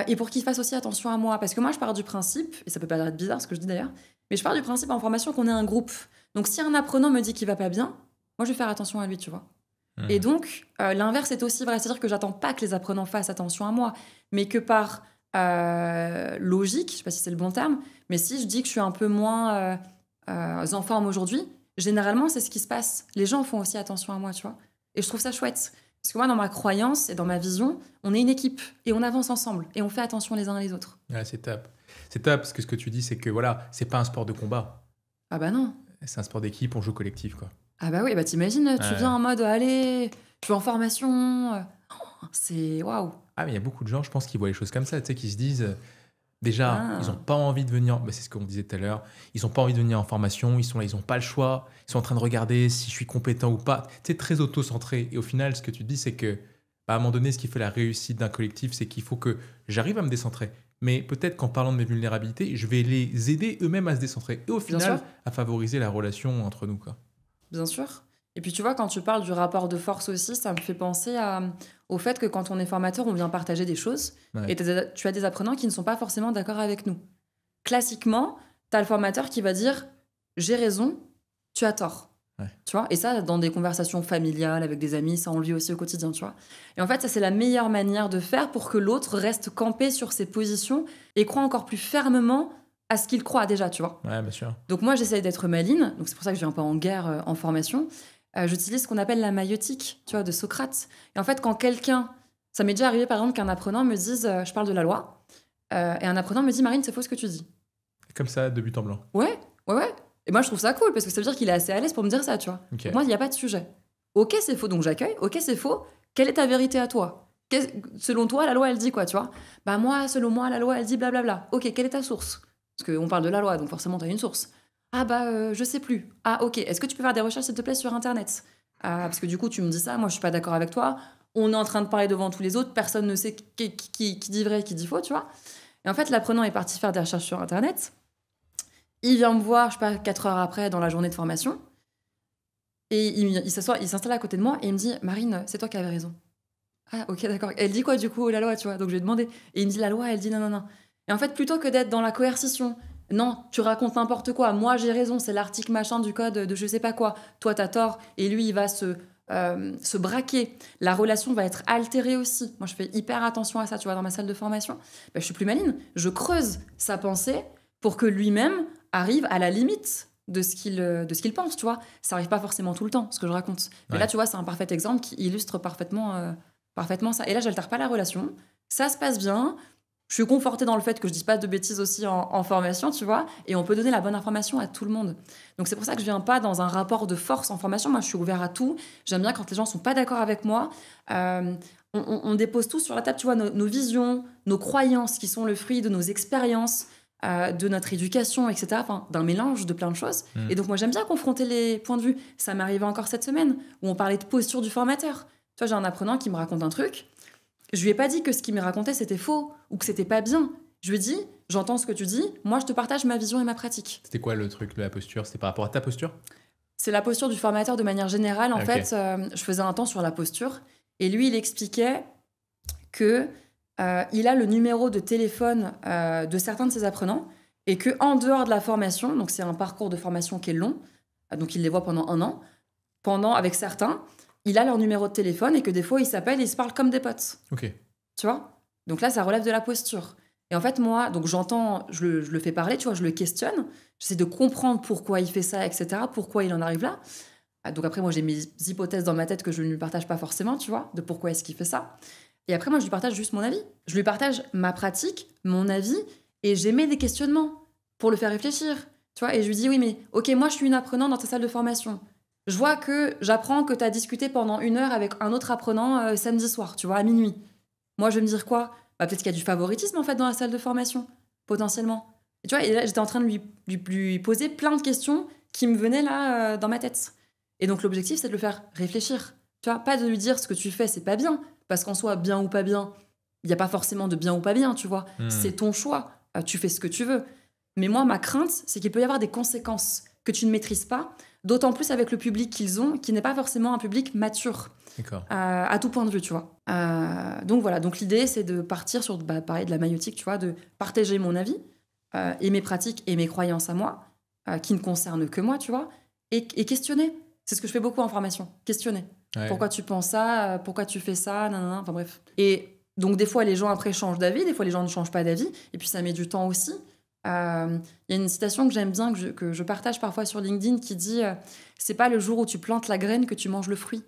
et pour qu'ils fassent aussi attention à moi. Parce que moi, je pars du principe, et ça peut paraître bizarre ce que je dis d'ailleurs, mais je pars du principe en formation qu'on est un groupe. Donc si un apprenant me dit qu'il va pas bien, moi, je vais faire attention à lui, tu vois. Et donc, l'inverse est aussi vrai. C'est-à-dire que j'attends pas que les apprenants fassent attention à moi, mais que par logique, je sais pas si c'est le bon terme, mais si je dis que je suis un peu moins en forme aujourd'hui, généralement, c'est ce qui se passe. Les gens font aussi attention à moi, tu vois. Et je trouve ça chouette. Parce que moi, dans ma croyance et dans ma vision, on est une équipe et on avance ensemble et on fait attention les uns les autres. Ouais, c'est top. C'est top parce que ce que tu dis, c'est que voilà, c'est pas un sport de combat. Ah bah non. C'est un sport d'équipe, on joue collectif, quoi. Ah bah oui, t'imagines, tu viens en mode allez, je suis en formation, c'est waouh. Ah mais il y a beaucoup de gens, je pense, qui voient les choses comme ça, tu sais, qui se disent déjà, ils n'ont pas envie de venir, c'est ce qu'on disait tout à l'heure, ils n'ont pas envie de venir en formation, ils sont là, ils n'ont pas le choix, ils sont en train de regarder si je suis compétent ou pas, tu sais, très auto-centré. Et au final, ce que tu dis, c'est que à un moment donné, ce qui fait la réussite d'un collectif, c'est qu'il faut que j'arrive à me décentrer. Mais peut-être qu'en parlant de mes vulnérabilités, je vais les aider eux-mêmes à se décentrer et au final, à favoriser la relation entre nous, quoi. Bien sûr. Et puis tu vois, quand tu parles du rapport de force aussi, ça me fait penser au fait que quand on est formateur, on vient partager des choses. Ouais. Et tu as des apprenants qui ne sont pas forcément d'accord avec nous. Classiquement, tu as le formateur qui va dire « j'ai raison, tu as tort ». Ouais. Tu vois. Et ça, dans des conversations familiales avec des amis, ça on le vit aussi au quotidien, tu vois. Et en fait, ça c'est la meilleure manière de faire pour que l'autre reste campé sur ses positions et croit encore plus fermement à ce qu'il croit déjà, tu vois. Ouais, bien sûr. Donc moi, j'essaye d'être maligne, donc c'est pour ça que je viens pas en guerre en formation. J'utilise ce qu'on appelle la maïeutique, tu vois, de Socrate. Et en fait, quand quelqu'un... Ça m'est déjà arrivé, par exemple, qu'un apprenant me dise je parle de la loi, et un apprenant me dit « Marine, c'est faux ce que tu dis ». Comme ça, de but en blanc. Ouais. Et moi, je trouve ça cool, parce que ça veut dire qu'il est assez à l'aise pour me dire ça, tu vois. Okay. Donc moi, il n'y a pas de sujet. Ok, c'est faux, donc j'accueille. Ok, c'est faux. Quelle est ta vérité à toi ? Selon toi, la loi, elle dit quoi, tu vois? Bah moi, selon moi, la loi, elle dit blablabla. Ok, quelle est ta source? Parce qu'on parle de la loi, donc forcément, tu as une source. Ah bah, je sais plus. Ah ok, est-ce que tu peux faire des recherches, s'il te plaît, sur Internet? Parce que du coup, tu me dis ça, moi, je suis pas d'accord avec toi. On est en train de parler devant tous les autres, personne ne sait qui dit vrai, qui dit faux, tu vois? Et en fait, l'apprenant est parti faire des recherches sur Internet. Il vient me voir, je sais pas, 4 heures après, dans la journée de formation. Et il s'installe à côté de moi et il me dit « Marine, c'est toi qui avais raison. » Ah, ok, d'accord. Elle dit quoi, du coup, la loi, tu vois? Donc, je lui ai demandé. Et il me dit la loi, elle dit non, non, non. Et en fait, plutôt que d'être dans la coercition, non, tu racontes n'importe quoi. Moi, j'ai raison, c'est l'article machin du code de je sais pas quoi. Toi, t'as tort. Et lui, il va se braquer. La relation va être altérée aussi. Moi, je fais hyper attention à ça, tu vois, dans ma salle de formation. Ben, je suis plus maligne. Je creuse sa pensée pour que lui-même arrive à la limite de ce qu'il pense, tu vois. Ça arrive pas forcément tout le temps, ce que je raconte. Mais là, tu vois, c'est un parfait exemple qui illustre parfaitement ça. Et là, j'altère pas la relation. Ça se passe bien. Je suis confortée dans le fait que je dise pas de bêtises aussi en formation, tu vois. Et on peut donner la bonne information à tout le monde. Donc, c'est pour ça que je viens pas dans un rapport de force en formation. Moi, je suis ouverte à tout. J'aime bien quand les gens sont pas d'accord avec moi. On dépose tout sur la table, tu vois, nos visions, nos croyances qui sont le fruit de nos expériences, de notre éducation, etc. Enfin, d'un mélange de plein de choses. Et donc, moi, j'aime bien confronter les points de vue. Ça m'est arrivé encore cette semaine où on parlait de posture du formateur. Tu vois, j'ai un apprenant qui me raconte un truc. Je lui ai pas dit que ce qu'il me racontait, c'était faux ou que c'était pas bien. Je lui ai dit, j'entends ce que tu dis, moi, je te partage ma vision et ma pratique. C'était quoi le truc de la posture? C'était par rapport à ta posture? C'est la posture du formateur de manière générale. En fait, je faisais un temps sur la posture et lui, il expliquait que il a le numéro de téléphone de certains de ses apprenants et que en dehors de la formation, donc c'est un parcours de formation qui est long, donc il les voit pendant 1 an, avec certains, il a leur numéro de téléphone et que des fois, ils s'appellent et ils se parlent comme des potes. Ok. Tu vois? Donc là, ça relève de la posture. Et en fait, moi, donc j'entends, je le fais parler, tu vois, je le questionne, j'essaie de comprendre pourquoi il fait ça, etc., pourquoi il en arrive là. Donc après, moi, j'ai mes hypothèses dans ma tête que je ne lui partage pas forcément, tu vois, de pourquoi est-ce qu'il fait ça. Et après, moi, je lui partage juste mon avis. Je lui partage ma pratique, mon avis, et j'émets des questionnements pour le faire réfléchir. Tu vois, et je lui dis, oui, mais ok, moi, je suis une apprenante dans ta salle de formation. Je vois que j'apprends que tu as discuté pendant 1 heure avec un autre apprenant samedi soir, tu vois, à minuit. Moi, je vais me dire quoi? Bah, peut-être qu'il y a du favoritisme, en fait, dans la salle de formation, potentiellement. Et tu vois, et là, j'étais en train de lui poser plein de questions qui me venaient là dans ma tête. Et donc, l'objectif, c'est de le faire réfléchir. Tu vois, pas de lui dire ce que tu fais, c'est pas bien. Parce qu'en soi, bien ou pas bien, il n'y a pas forcément de bien ou pas bien, tu vois. C'est ton choix. Tu fais ce que tu veux. Mais moi, ma crainte, c'est qu'il peut y avoir des conséquences que tu ne maîtrises pas, d'autant plus avec le public qu'ils ont, qui n'est pas forcément un public mature. D'accord. À tout point de vue, tu vois. Donc voilà, donc l'idée, c'est de partir sur, parler de la maïotique, tu vois, de partager mon avis et mes pratiques et mes croyances à moi, qui ne concernent que moi, tu vois, et questionner. C'est ce que je fais beaucoup en formation, questionner. Ouais. Pourquoi tu penses ça? Pourquoi tu fais ça? Nanana, enfin bref. Et donc des fois, les gens après changent d'avis, des fois les gens ne changent pas d'avis, et puis ça met du temps aussi. Il y a une citation que j'aime bien, que je partage parfois sur LinkedIn, qui dit c'est pas le jour où tu plantes la graine que tu manges le fruit.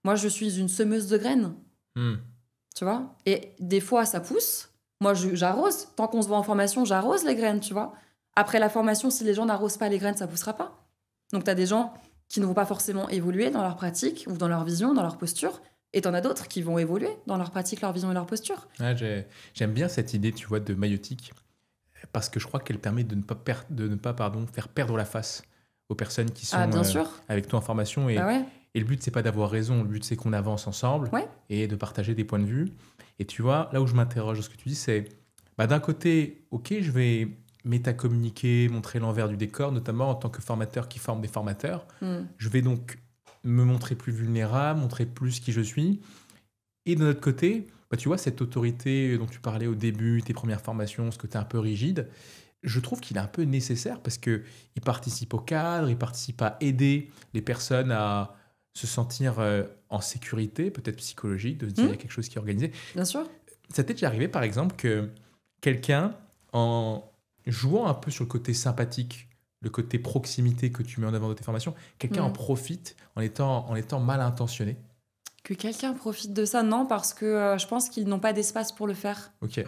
Moi, je suis une semeuse de graines. Tu vois? Et des fois, ça pousse. Moi, j'arrose. Tant qu'on se voit en formation, j'arrose les graines, tu vois? Après la formation, si les gens n'arrosent pas les graines, ça poussera pas. Donc, tu as des gens qui ne vont pas forcément évoluer dans leur pratique ou dans leur vision, dans leur posture. Et t'en as d'autres qui vont évoluer dans leur pratique, leur vision et leur posture. Ouais, j'aime bien cette idée, tu vois, de maïotique, parce que je crois qu'elle permet de ne pas faire perdre la face aux personnes qui sont avec toi en formation. Et, et le but, c'est pas d'avoir raison, le but, c'est qu'on avance ensemble et de partager des points de vue. Et tu vois, là où je m'interroge de ce que tu dis, c'est d'un côté, ok, je vais métacommuniquer, montrer l'envers du décor, notamment en tant que formateur qui forme des formateurs. Je vais donc me montrer plus vulnérable, montrer plus qui je suis. Et de notre côté, tu vois, cette autorité dont tu parlais au début, tes premières formations, ce côté un peu rigide, je trouve qu'il est un peu nécessaire parce qu'il participe au cadre, il participe à aider les personnes à se sentir en sécurité, peut-être psychologique, de se dire qu'il y a quelque chose qui est organisé. Bien sûr. Ça t'est déjà arrivé, par exemple, que quelqu'un, en jouant un peu sur le côté sympathique, le côté proximité que tu mets en avant dans tes formations, quelqu'un en profite en étant mal intentionné? Que quelqu'un profite de ça, non, parce que je pense qu'ils n'ont pas d'espace pour le faire. Ok.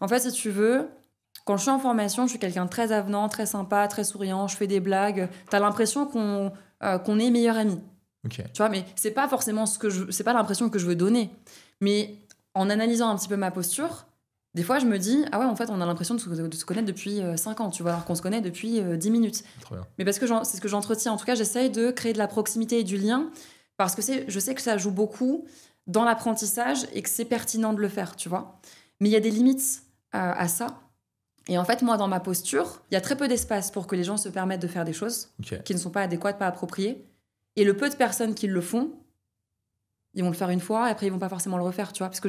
En fait, si tu veux, quand je suis en formation, je suis quelqu'un de très avenant, très sympa, très souriant, je fais des blagues. T'as l'impression qu'on est meilleurs amis. Ok. Tu vois, mais c'est pas forcément c'est pas l'impression que je veux donner. Mais en analysant un petit peu ma posture, des fois je me dis, ah ouais, en fait, on a l'impression de se connaître depuis 5 ans, tu vois, alors qu'on se connaît depuis 10 minutes. Trop bien. Mais parce que c'est ce que j'entretiens. En tout cas, j'essaye de créer de la proximité et du lien parce que je sais que ça joue beaucoup dans l'apprentissage et que c'est pertinent de le faire, tu vois. Mais il y a des limites à ça. Et en fait, moi, dans ma posture, il y a très peu d'espace pour que les gens se permettent de faire des choses qui ne sont pas adéquates, pas appropriées. Et le peu de personnes qui le font, ils vont le faire une fois et après, ils vont pas forcément le refaire, tu vois. Parce que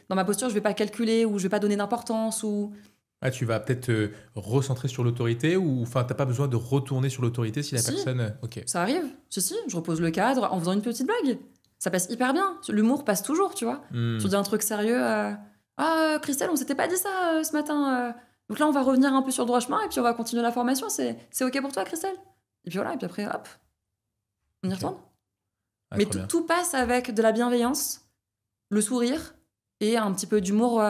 dans ma posture, je vais pas calculer ou je vais pas donner d'importance ou... Ah, tu vas peut-être te recentrer sur l'autorité ou enfin t'as pas besoin de retourner sur l'autorité si la personne. Ok. Ça arrive. Si, je repose le cadre en faisant une petite blague. Ça passe hyper bien. L'humour passe toujours, tu vois. Tu dis un truc sérieux. Ah, Christelle, on s'était pas dit ça ce matin. Donc là, on va revenir un peu sur le droit chemin et puis on va continuer la formation. C'est ok pour toi, Christelle? Et puis voilà, et puis après, hop, on y retourne. Ah, mais tout passe avec de la bienveillance, le sourire et un petit peu d'humour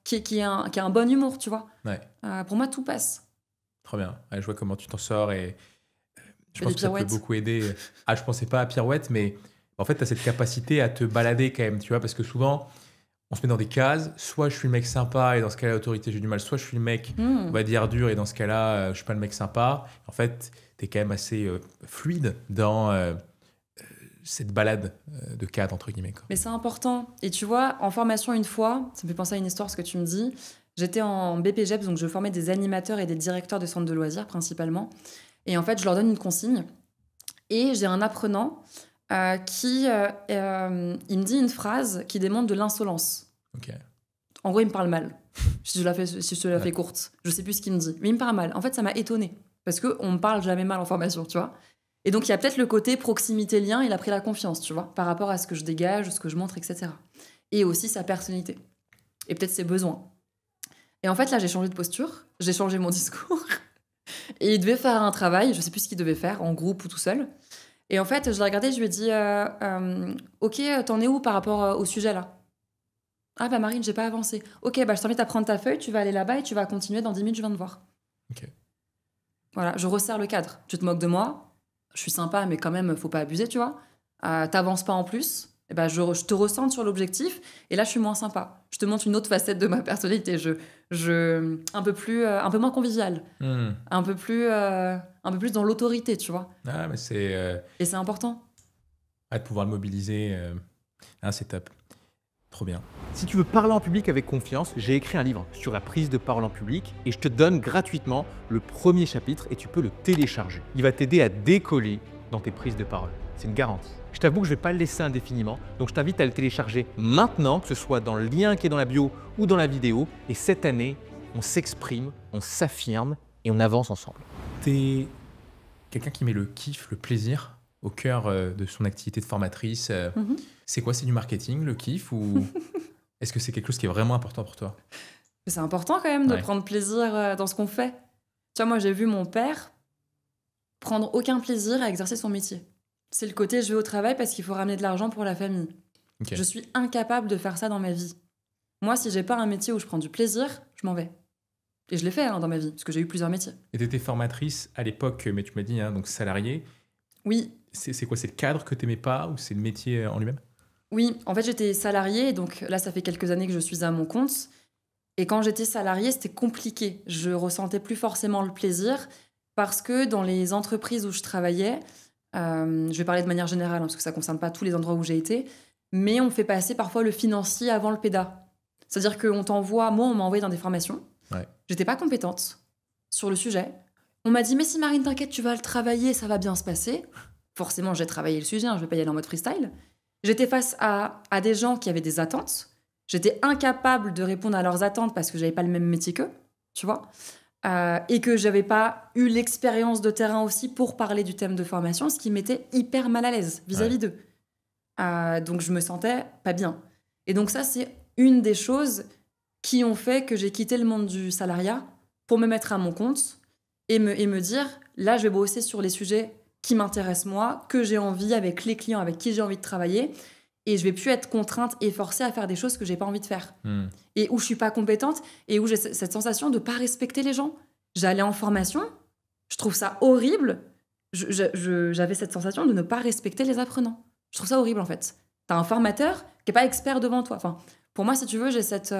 qui est un bon humour, tu vois. Ouais. Pour moi, tout passe. Trop bien. Ouais, je vois comment tu t'en sors et je pense que ça peut pirouettes. beaucoup aider. Ah, je pensais pas à pirouette, mais en fait, tu as cette capacité à te balader quand même, tu vois, parce que souvent, on se met dans des cases. Soit je suis le mec sympa et dans ce cas-là, l'autorité, j'ai du mal. Soit je suis le mec, on va dire, dur et dans ce cas-là, je suis pas le mec sympa. En fait, tu es quand même assez fluide dans cette balade de cadre, entre guillemets. Quoi. Mais c'est important. Et tu vois, en formation une fois, ça me fait penser à une histoire, ce que tu me dis. J'étais en BPGEPS, donc je formais des animateurs et des directeurs de centres de loisirs principalement. Et en fait, je leur donne une consigne. Et j'ai un apprenant il me dit une phrase qui démontre de l'insolence. Ok. En gros, il me parle mal. Si je te la fais courte. Je sais plus ce qu'il me dit. Mais il me parle mal. En fait, ça m'a étonnée. Parce qu'on me parle jamais mal en formation, tu vois. Et donc, il y a peut-être le côté proximité-lien. Il a pris la confiance, tu vois, par rapport à ce que je dégage, ce que je montre, etc. Et aussi sa personnalité. Et peut-être ses besoins. Et en fait, là, j'ai changé de posture. J'ai changé mon discours. Et il devait faire un travail. Je sais plus ce qu'il devait faire, en groupe ou tout seul. Et en fait, je l'ai regardé, je lui ai dit ok, t'en es où par rapport au sujet là? Ah bah Marine, j'ai pas avancé. Ok, bah je t'invite à prendre ta feuille, tu vas aller là-bas et tu vas continuer, dans 10 minutes, je viens te voir. Ok. Voilà, je resserre le cadre. Tu te moques de moi, je suis sympa, mais quand même, faut pas abuser, tu vois. T'avances pas en plus, et bah je te recentre sur l'objectif, et là je suis moins sympa. Je te montre une autre facette de ma personnalité, un peu moins convivial, un peu plus dans l'autorité, tu vois. Ah, mais c'est... Et c'est important. De pouvoir le mobiliser, c'est top. Trop bien. Si tu veux parler en public avec confiance, j'ai écrit un livre sur la prise de parole en public et je te donne gratuitement le premier chapitre et tu peux le télécharger. Il va t'aider à décoller dans tes prises de parole. C'est une garantie. Je t'avoue que je ne vais pas le laisser indéfiniment, donc je t'invite à le télécharger maintenant, que ce soit dans le lien qui est dans la bio ou dans la vidéo. Et cette année, on s'exprime, on s'affirme et on avance ensemble. T'es quelqu'un qui met le kiff, le plaisir au cœur de son activité de formatrice. C'est quoi? C'est du marketing, le kiff, ou est-ce que c'est quelque chose qui est vraiment important pour toi? C'est important quand même de prendre plaisir dans ce qu'on fait. Tu vois, moi, j'ai vu mon père prendre aucun plaisir à exercer son métier. C'est le côté je vais au travail parce qu'il faut ramener de l'argent pour la famille. Okay. Je suis incapable de faire ça dans ma vie. Moi, si j'ai pas un métier où je prends du plaisir, je m'en vais. Et je l'ai fait dans ma vie, parce que j'ai eu plusieurs métiers. Et tu étais formatrice à l'époque, mais tu m'as dit, donc salariée. Oui. C'est quoi? C'est le cadre que tu n'aimais pas ou c'est le métier en lui-même? Oui, en fait, j'étais salariée, donc là, ça fait quelques années que je suis à mon compte. Et quand j'étais salariée, c'était compliqué. Je ressentais plus forcément le plaisir parce que dans les entreprises où je travaillais, je vais parler de manière générale, parce que ça ne concerne pas tous les endroits où j'ai été, mais on fait passer parfois le financier avant le PEDA. C'est-à-dire qu'on t'envoie, moi, on m'a envoyé dans des formations. Ouais. J'étais pas compétente sur le sujet. On m'a dit, mais si Marine, t'inquiète, tu vas le travailler, ça va bien se passer. Forcément, j'ai travaillé le sujet, je vais pas y aller en mode freestyle. J'étais face à des gens qui avaient des attentes. J'étais incapable de répondre à leurs attentes parce que j'avais pas le même métier qu'eux, tu vois. Et que j'avais pas eu l'expérience de terrain aussi pour parler du thème de formation, ce qui m'était hyper mal à l'aise vis-à-vis d'eux. Donc je me sentais pas bien. Et donc ça, c'est une des choses qui ont fait que j'ai quitté le monde du salariat pour me mettre à mon compte et me dire, là, je vais bosser sur les sujets qui m'intéressent moi, que j'ai envie, avec les clients avec qui j'ai envie de travailler, et je vais plus être contrainte et forcée à faire des choses que j'ai pas envie de faire. Et où je suis pas compétente, et où j'ai cette sensation de pas respecter les gens. J'allais en formation, je trouve ça horrible, j'avais cette sensation de ne pas respecter les apprenants. Je trouve ça horrible, en fait. T'as un formateur qui n'est pas expert devant toi. Enfin, pour moi, si tu veux, j'ai cette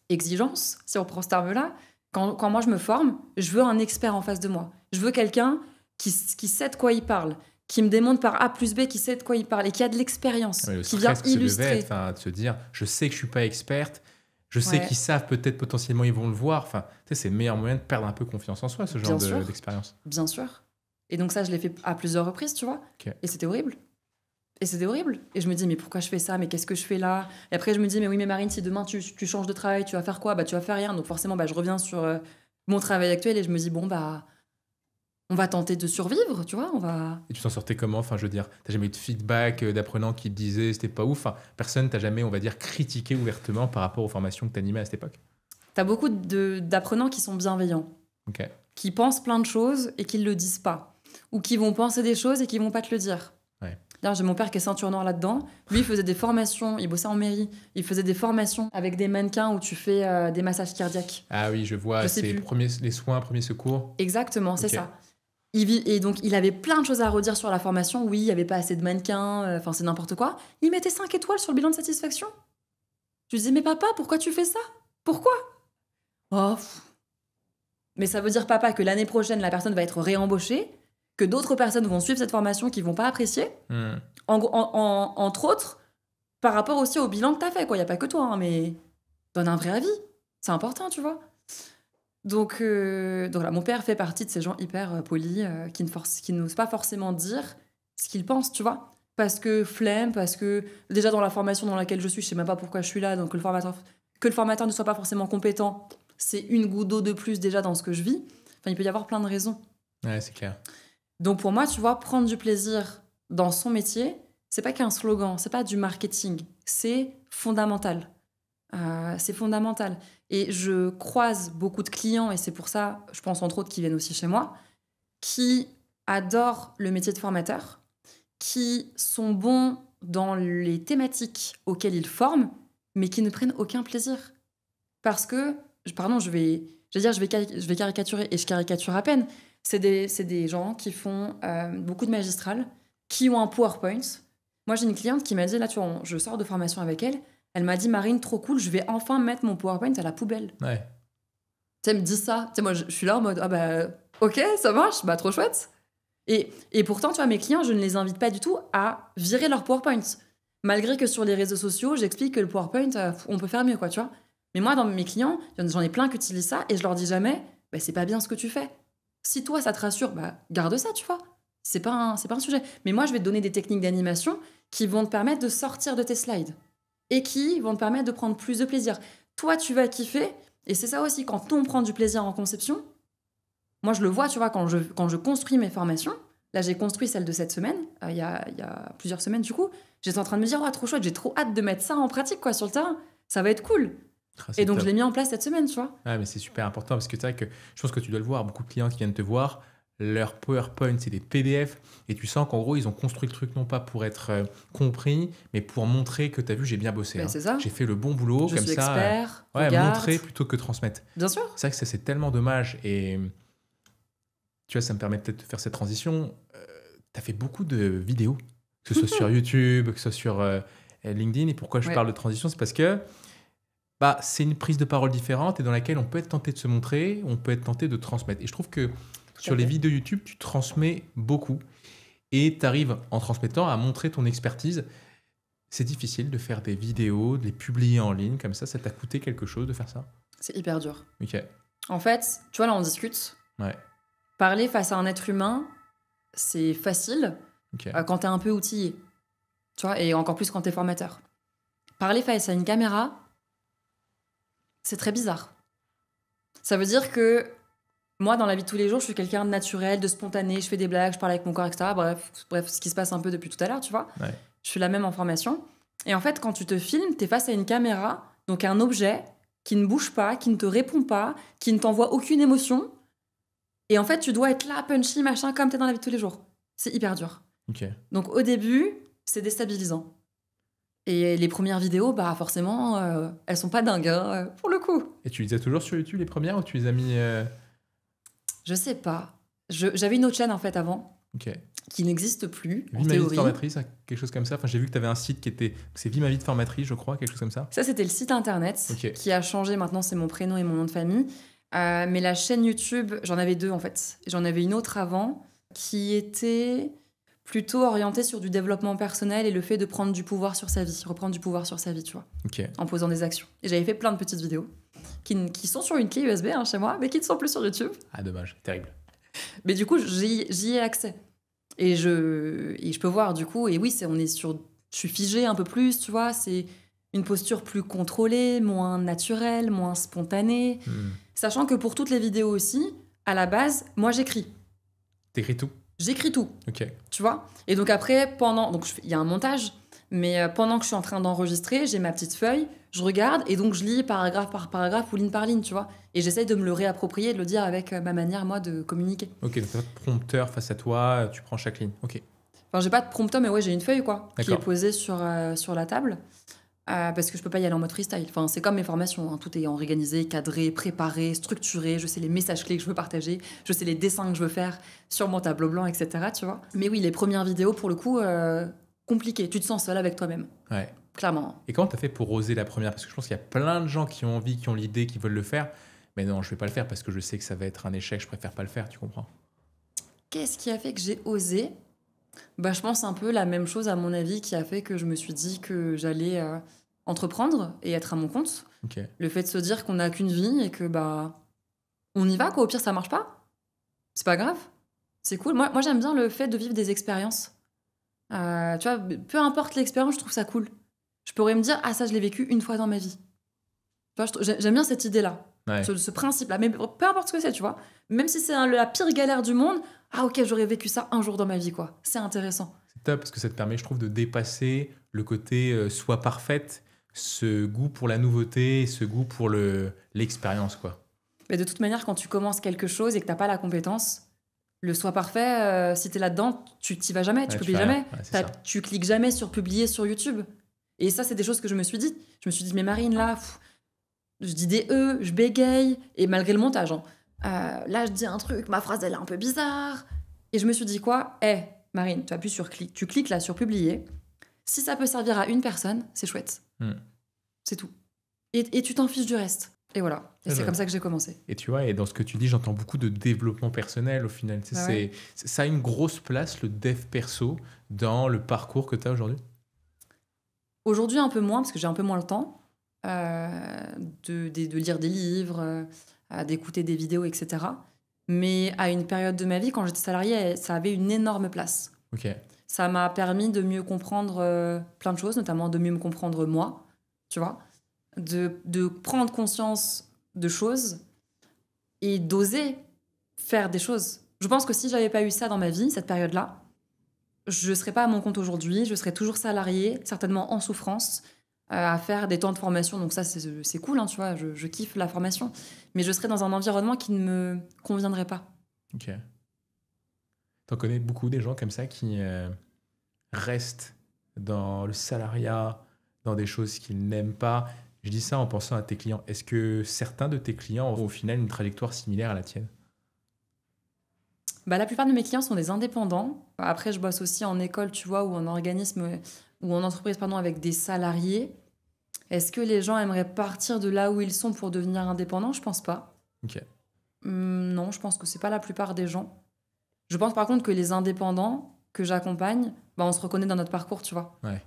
exigence, si on prend ce terme-là. Quand moi, je me forme, je veux un expert en face de moi. Je veux quelqu'un qui sait de quoi il parle, qui me démontre par A plus B qui sait de quoi il parle et qui a de l'expérience, qui vient illustrer. De se dire, je sais que je suis pas experte, je sais qu'ils savent peut-être potentiellement ils vont le voir. Enfin, tu sais, c'est le meilleur moyen de perdre un peu confiance en soi, ce genre d'expérience. Bien sûr. Et donc ça, je l'ai fait à plusieurs reprises, tu vois. Et c'était horrible. Et je me dis, mais pourquoi je fais ça? Mais qu'est-ce que je fais là? Et après, je me dis, mais oui, mais Marine, si demain tu changes de travail, tu vas faire quoi? Bah, tu vas faire rien. Donc forcément, je reviens sur mon travail actuel et je me dis, bon, on va tenter de survivre, tu vois. Et tu t'en sortais comment? Enfin, je veux dire, t'as jamais eu de feedback d'apprenants qui te disaient c'était pas ouf? Enfin, personne t'a jamais, on va dire, critiqué ouvertement par rapport aux formations que t'animais à cette époque? T'as beaucoup d'apprenants qui sont bienveillants. Qui pensent plein de choses et qui ne le disent pas. Ou qui vont penser des choses et qui vont pas te le dire. D'ailleurs, j'ai mon père qui est ceinture noire là-dedans. Lui, il faisait des formations, il bossait en mairie. Il faisait des formations avec des mannequins où tu fais des massages cardiaques. Ah oui, je vois, c'est les soins, premiers secours. Exactement, c'est ça. Et donc, il avait plein de choses à redire sur la formation. Oui, il n'y avait pas assez de mannequins, enfin, c'est n'importe quoi. Il mettait 5 étoiles sur le bilan de satisfaction. Je lui disais, mais papa, pourquoi tu fais ça? Pourquoi? Mais ça veut dire, papa, que l'année prochaine, la personne va être réembauchée, que d'autres personnes vont suivre cette formation qui vont pas apprécier, entre autres, par rapport aussi au bilan que tu as fait. Il n'y a pas que toi, mais donne un vrai avis. C'est important, tu vois. Donc là, mon père fait partie de ces gens hyper polis qui n'osent pas forcément dire ce qu'ils pensent, tu vois. Parce que flemme, parce que déjà dans la formation dans laquelle je suis, je sais même pas pourquoi je suis là, donc que le formateur ne soit pas forcément compétent, c'est une goutte d'eau de plus déjà dans ce que je vis. Enfin, il peut y avoir plein de raisons. Ouais, c'est clair. Donc pour moi, tu vois, prendre du plaisir dans son métier, c'est pas qu'un slogan, c'est pas du marketing, c'est fondamental. C'est fondamental. Et je croise beaucoup de clients, et c'est pour ça, je pense entre autres, qui viennent aussi chez moi, qui adorent le métier de formateur, qui sont bons dans les thématiques auxquelles ils forment, mais qui ne prennent aucun plaisir. Parce que, je vais caricaturer, et je caricature à peine, c'est des gens qui font beaucoup de magistrales, qui ont un PowerPoint. Moi, j'ai une cliente qui m'a dit, là, tu vois, je sors de formation avec elle, elle m'a dit, Marine, trop cool, je vais enfin mettre mon PowerPoint à la poubelle. Ouais. Tu sais, elle me dit ça. Tu sais, moi, je suis là en mode, ok, ça marche, trop chouette. Et pourtant, tu vois, mes clients, je ne les invite pas du tout à virer leur PowerPoint. Malgré que sur les réseaux sociaux, j'explique que le PowerPoint, on peut faire mieux, quoi, tu vois. Mais moi, dans mes clients, j'en ai plein qui utilisent ça et je leur dis jamais, c'est pas bien ce que tu fais. Si toi, ça te rassure, garde ça, tu vois. C'est pas un sujet. Mais moi, je vais te donner des techniques d'animation qui vont te permettre de sortir de tes slides et qui vont te permettre de prendre plus de plaisir. Toi, tu vas kiffer. Et c'est ça aussi, quand on prend du plaisir en conception, moi, je le vois, tu vois, quand je construis mes formations. Là, j'ai construit celle de cette semaine, il y a plusieurs semaines, du coup. J'étais en train de me dire, trop chouette, j'ai trop hâte de mettre ça en pratique, quoi, sur le terrain. Ça va être cool. Et donc, je l'ai mis en place cette semaine, tu vois. Ouais, mais c'est super important parce que c'est vrai que je pense que tu dois le voir, beaucoup de clients qui viennent te voir, leur PowerPoint, c'est des PDF et tu sens qu'en gros, ils ont construit le truc non pas pour être compris, mais pour montrer que tu as vu, j'ai bien bossé. C'est ça. J'ai fait le bon boulot, je comme suis ça. Expert, montrer plutôt que transmettre. Bien sûr. C'est vrai que ça, c'est tellement dommage et tu vois, ça me permet peut-être de faire cette transition. Tu as fait beaucoup de vidéos, que ce soit sur YouTube, que ce soit sur LinkedIn. Et pourquoi je parle de transition, c'est parce que c'est une prise de parole différente et dans laquelle on peut être tenté de se montrer, on peut être tenté de transmettre. Et je trouve que sur les vidéos YouTube, tu transmets beaucoup et tu arrives en transmettant à montrer ton expertise. C'est difficile de faire des vidéos, de les publier en ligne comme ça. Ça t'a coûté quelque chose de faire ça? C'est hyper dur. Ok. En fait, tu vois, là, on discute. Ouais. Parler face à un être humain, c'est facile quand t'es un peu outillé. Tu vois, et encore plus quand t'es formateur. Parler face à une caméra, c'est très bizarre. Ça veut dire que moi, dans la vie de tous les jours, je suis quelqu'un de naturel, de spontané, je fais des blagues, je parle avec mon corps, etc. Bref, ce qui se passe un peu depuis tout à l'heure, tu vois. Ouais. Je suis la même en formation. Et en fait, quand tu te filmes, t'es face à une caméra, donc un objet qui ne bouge pas, qui ne te répond pas, qui ne t'envoie aucune émotion. Et en fait, tu dois être là, punchy, machin, comme t'es dans la vie de tous les jours. C'est hyper dur. Okay. Donc au début, c'est déstabilisant. Et les premières vidéos, forcément, elles sont pas dingues, hein, pour le coup. Et tu les as toujours sur YouTube, les premières, ou tu les as mis Je sais pas. J'avais une autre chaîne, en fait, avant. Ok. qui n'existe plus, en Vie ma vie de théorie. formatrice, quelque chose comme ça. Enfin, j'ai vu que tu avais un site qui était... C'est Vie ma vie de formatrice, je crois, quelque chose comme ça. Ça, c'était le site internet Ok. qui a changé. Maintenant, c'est mon prénom et mon nom de famille. Mais la chaîne YouTube, j'en avais 2 en fait. J'en avais une autre avant qui était plutôt orientée sur du développement personnel et le fait de prendre du pouvoir sur sa vie, reprendre du pouvoir sur sa vie, tu vois, Ok. en posant des actions. Et j'avais fait plein de petites vidéos qui sont sur une clé USB chez moi, mais qui ne sont plus sur YouTube. Ah, dommage. Terrible. Mais du coup, j'y ai accès. Et je peux voir, du coup, et oui, je suis figée un peu plus, tu vois, c'est une posture plus contrôlée, moins naturelle, moins spontanée. Sachant que pour toutes les vidéos aussi, à la base, moi, j'écris. T'écris tout. J'écris tout, Ok. tu vois. Et donc après, il y a un montage, mais pendant que je suis en train d'enregistrer, j'ai ma petite feuille, je regarde, et donc je lis paragraphe par paragraphe ou ligne par ligne, tu vois. Et j'essaye de me le réapproprier, de le dire avec ma manière, moi, de communiquer. Ok, donc t'as pas de prompteur face à toi, tu prends chaque ligne. Ok. Enfin, j'ai pas de prompteur, mais ouais, j'ai une feuille, quoi, qui est D'accord. posée sur la table. Parce que je peux pas y aller en mode freestyle. Enfin, c'est comme mes formations, hein. Tout est organisé, cadré, préparé, structuré. Je sais les messages clés que je veux partager, je sais les dessins que je veux faire sur mon tableau blanc, etc. Tu vois. Mais oui, les premières vidéos, pour le coup, compliquées. Tu te sens seul avec toi-même, Ouais. clairement. Et comment t'as fait pour oser la première? Parce que je pense qu'il y a plein de gens qui ont envie, qui ont l'idée, qui veulent le faire. Mais non, je vais pas le faire parce que je sais que ça va être un échec, je préfère pas le faire, tu comprends? Qu'est-ce qui a fait que j'ai osé? Bah, je pense un peu la même chose, à mon avis, qui a fait que je me suis dit que j'allais entreprendre et être à mon compte. Ok. Le fait de se dire qu'on n'a qu'une vie et que bah on y va, quoi. Au pire, ça marche pas. C'est pas grave. C'est cool. Moi, j'aime bien le fait de vivre des expériences. Tu vois, peu importe l'expérience, je trouve ça cool. Je pourrais me dire, ah, ça, je l'ai vécu une fois dans ma vie. Tu vois, j'aime bien cette idée-là, Ouais. ce principe-là. Mais peu importe ce que c'est, tu vois. Même si c'est la pire galère du monde, ah, ok, j'aurais vécu ça un jour dans ma vie, quoi. C'est intéressant. C'est top parce que ça te permet, je trouve, de dépasser le côté soit parfaite, ce goût pour la nouveauté, ce goût pour l'expérience, quoi. Mais de toute manière, quand tu commences quelque chose et que t'as pas la compétence, le soi parfait, si t'es là-dedans, tu t'y vas jamais, tu Ouais, publies fais rien. jamais. Ouais, c'est ça. Tu cliques jamais sur publier sur YouTube. Et ça, c'est des choses que je me suis dit. Je me suis dit, mais Marine, là, je dis des E, je bégaye, et malgré le montage, hein, là, je dis un truc, ma phrase, elle est un peu bizarre. Et je me suis dit quoi? Marine, tu appuies sur clic, tu cliques là sur publier. Si ça peut servir à une personne, c'est chouette. C'est tout. Et tu t'en fiches du reste. Et voilà. Et c'est comme ça que j'ai commencé. Et tu vois, et dans ce que tu dis, j'entends beaucoup de développement personnel au final. Tu sais, Ouais. ça a une grosse place, le dev perso, dans le parcours que tu as aujourd'hui? Aujourd'hui, un peu moins, parce que j'ai un peu moins le temps de lire des livres, d'écouter des vidéos, etc. Mais à une période de ma vie, quand j'étais salariée, ça avait une énorme place. Ok. Ça m'a permis de mieux comprendre plein de choses, notamment de mieux me comprendre moi, tu vois, de prendre conscience de choses et d'oser faire des choses. Je pense que si j'avais pas eu ça dans ma vie, cette période-là, je serais pas à mon compte aujourd'hui, je serais toujours salariée, certainement en souffrance, à faire des temps de formation. Donc ça, c'est cool, hein, tu vois, je kiffe la formation. Mais je serais dans un environnement qui ne me conviendrait pas. Ok. T'en connais beaucoup des gens comme ça qui restent dans le salariat, dans des choses qu'ils n'aiment pas. Je dis ça en pensant à tes clients. Est-ce que certains de tes clients ont au final une trajectoire similaire à la tienne? Bah, la plupart de mes clients sont des indépendants. Après, je bosse aussi en école, tu vois, ou en organisme, ou en entreprise, pardon, avec des salariés. Est-ce que les gens aimeraient partir de là où ils sont pour devenir indépendants? Je pense pas. Ok. Non, je pense que c'est pas la plupart des gens. Je pense par contre que les indépendants que j'accompagne, bah, on se reconnaît dans notre parcours, tu vois. Ouais.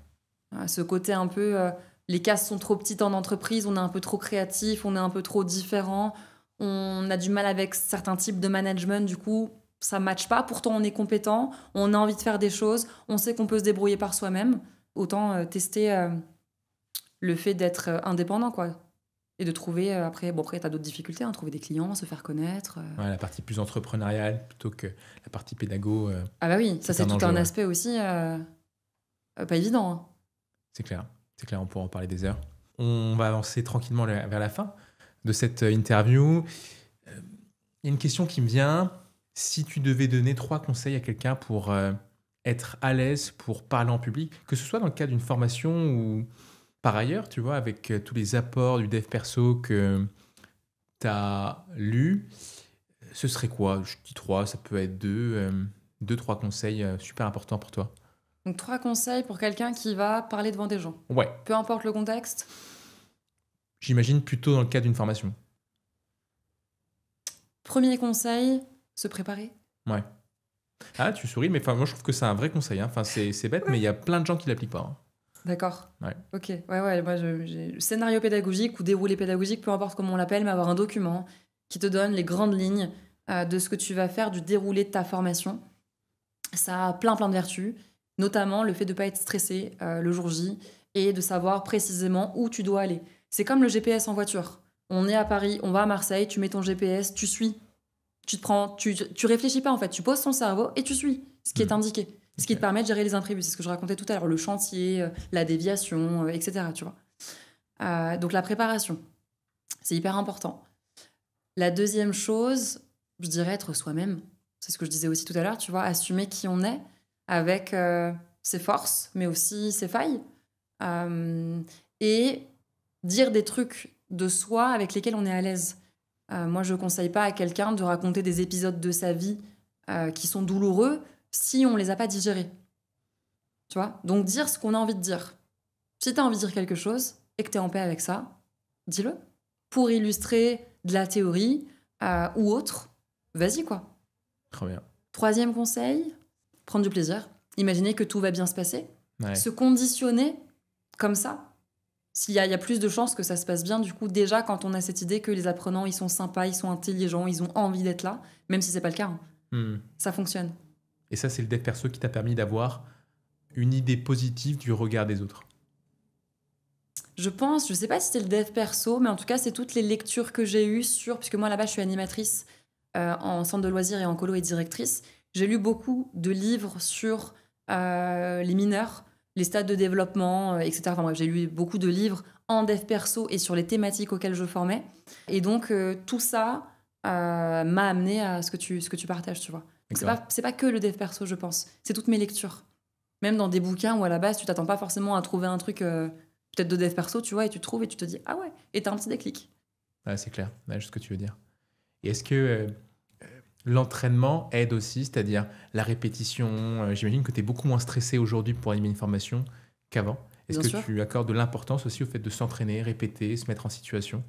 Ce côté un peu, les cases sont trop petites en entreprise, on est un peu trop créatif, on est un peu trop différent, on a du mal avec certains types de management, du coup, ça matche pas. Pourtant, on est compétent, on a envie de faire des choses, on sait qu'on peut se débrouiller par soi-même. Autant tester le fait d'être indépendant, quoi. Et de trouver, après, t'as d'autres difficultés, hein, trouver des clients, se faire connaître. Ouais, la partie plus entrepreneuriale plutôt que la partie pédago. Ah bah oui, ça c'est tout enjeu, un ouais. aspect aussi pas évident. Hein. C'est clair, on pourra en parler des heures. On va avancer tranquillement vers la fin de cette interview. Il y a une question qui me vient. Si tu devais donner 3 conseils à quelqu'un pour être à l'aise pour parler en public, que ce soit dans le cadre d'une formation ou par ailleurs, tu vois, avec tous les apports du dev perso que tu as lus, ce serait quoi? Je dis 3, ça peut être 2. 2-3 conseils super importants pour toi. Donc 3 conseils pour quelqu'un qui va parler devant des gens. Ouais, Peu importe le contexte. j'imagine plutôt dans le cadre d'une formation. Premier conseil, se préparer. Ouais. Ah, tu souris, mais moi je trouve que c'est un vrai conseil. Hein. C'est bête, mais il y a plein de gens qui l'appliquent pas. Hein. D'accord. Ouais. Ok. Ouais. Moi, j'ai scénario pédagogique ou déroulé pédagogique, peu importe comment on l'appelle, mais avoir un document qui te donne les grandes lignes de ce que tu vas faire, du déroulé de ta formation. Ça a plein de vertus, notamment le fait de ne pas être stressé le jour J et de savoir précisément où tu dois aller. C'est comme le GPS en voiture. On est à Paris, on va à Marseille, tu mets ton GPS, tu suis. Tu réfléchis pas en fait, tu poses ton cerveau et tu suis ce qui est indiqué. Ce qui te permet de gérer les imprévus. C'est ce que je racontais tout à l'heure, le chantier, la déviation, etc. Tu vois. Donc la préparation, c'est hyper important. La deuxième chose, je dirais être soi-même. C'est ce que je disais aussi tout à l'heure, tu vois, assumer qui on est avec ses forces, mais aussi ses failles. Et dire des trucs de soi avec lesquels on est à l'aise. Moi, je ne conseille pas à quelqu'un de raconter des épisodes de sa vie qui sont douloureux si on ne les a pas digérés. Tu vois ? Donc, dire ce qu'on a envie de dire. Si tu as envie de dire quelque chose et que tu es en paix avec ça, dis-le. Pour illustrer de la théorie ou autre, vas-y, quoi. Très bien. Troisième conseil, prendre du plaisir. Imaginer que tout va bien se passer. Ouais. Se conditionner comme ça. S'il y a plus de chances que ça se passe bien, du coup, déjà, quand on a cette idée que les apprenants, ils sont sympas, ils sont intelligents, ils ont envie d'être là, même si c'est pas le cas, ça fonctionne. Et ça, c'est le dev perso qui t'a permis d'avoir une idée positive du regard des autres. Je pense, je sais pas si c'était le dev perso, mais en tout cas, c'est toutes les lectures que j'ai eues puisque moi, là-bas, je suis animatrice en centre de loisirs et en colo et directrice. J'ai lu beaucoup de livres sur les mineurs, les stades de développement, etc. Enfin bref, j'ai lu beaucoup de livres en dev perso et sur les thématiques auxquelles je formais. Et donc, tout ça m'a amené à ce que tu partages, tu vois. C'est pas que le dev perso, je pense. C'est toutes mes lectures. Même dans des bouquins où à la base, tu t'attends pas forcément à trouver un truc peut-être de dev perso, tu vois, et tu trouves et tu te dis « Ah ouais !» Et t'as un petit déclic. Ouais, c'est clair, c'est ce que tu veux dire. Et est-ce que l'entraînement aide aussi, c'est-à-dire la répétition j'imagine que tu es beaucoup moins stressé aujourd'hui pour animer une formation qu'avant. Est-ce que tu accordes de l'importance aussi au fait de s'entraîner, répéter, se mettre en situation ?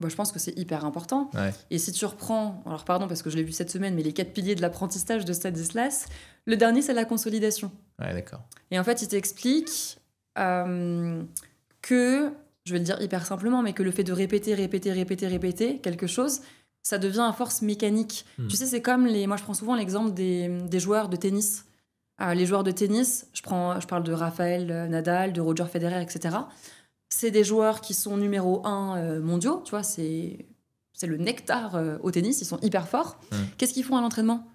Je pense que c'est hyper important. Ouais. Et si tu reprends, alors pardon parce que je l'ai vu cette semaine, mais les 4 piliers de l'apprentissage de Stanislas, le dernier, c'est la consolidation. Ouais, d'accord. Et en fait, il t'explique que, je vais le dire hyper simplement, mais que le fait de répéter quelque chose, ça devient à force mécanique. Tu sais, c'est comme moi je prends souvent l'exemple des joueurs de tennis. Les joueurs de tennis, je parle de Rafael Nadal, de Roger Federer, etc. C'est des joueurs qui sont numéro 1 mondiaux, tu vois, c'est le nectar au tennis, ils sont hyper forts. Qu'est-ce qu'ils font à l'entraînement ?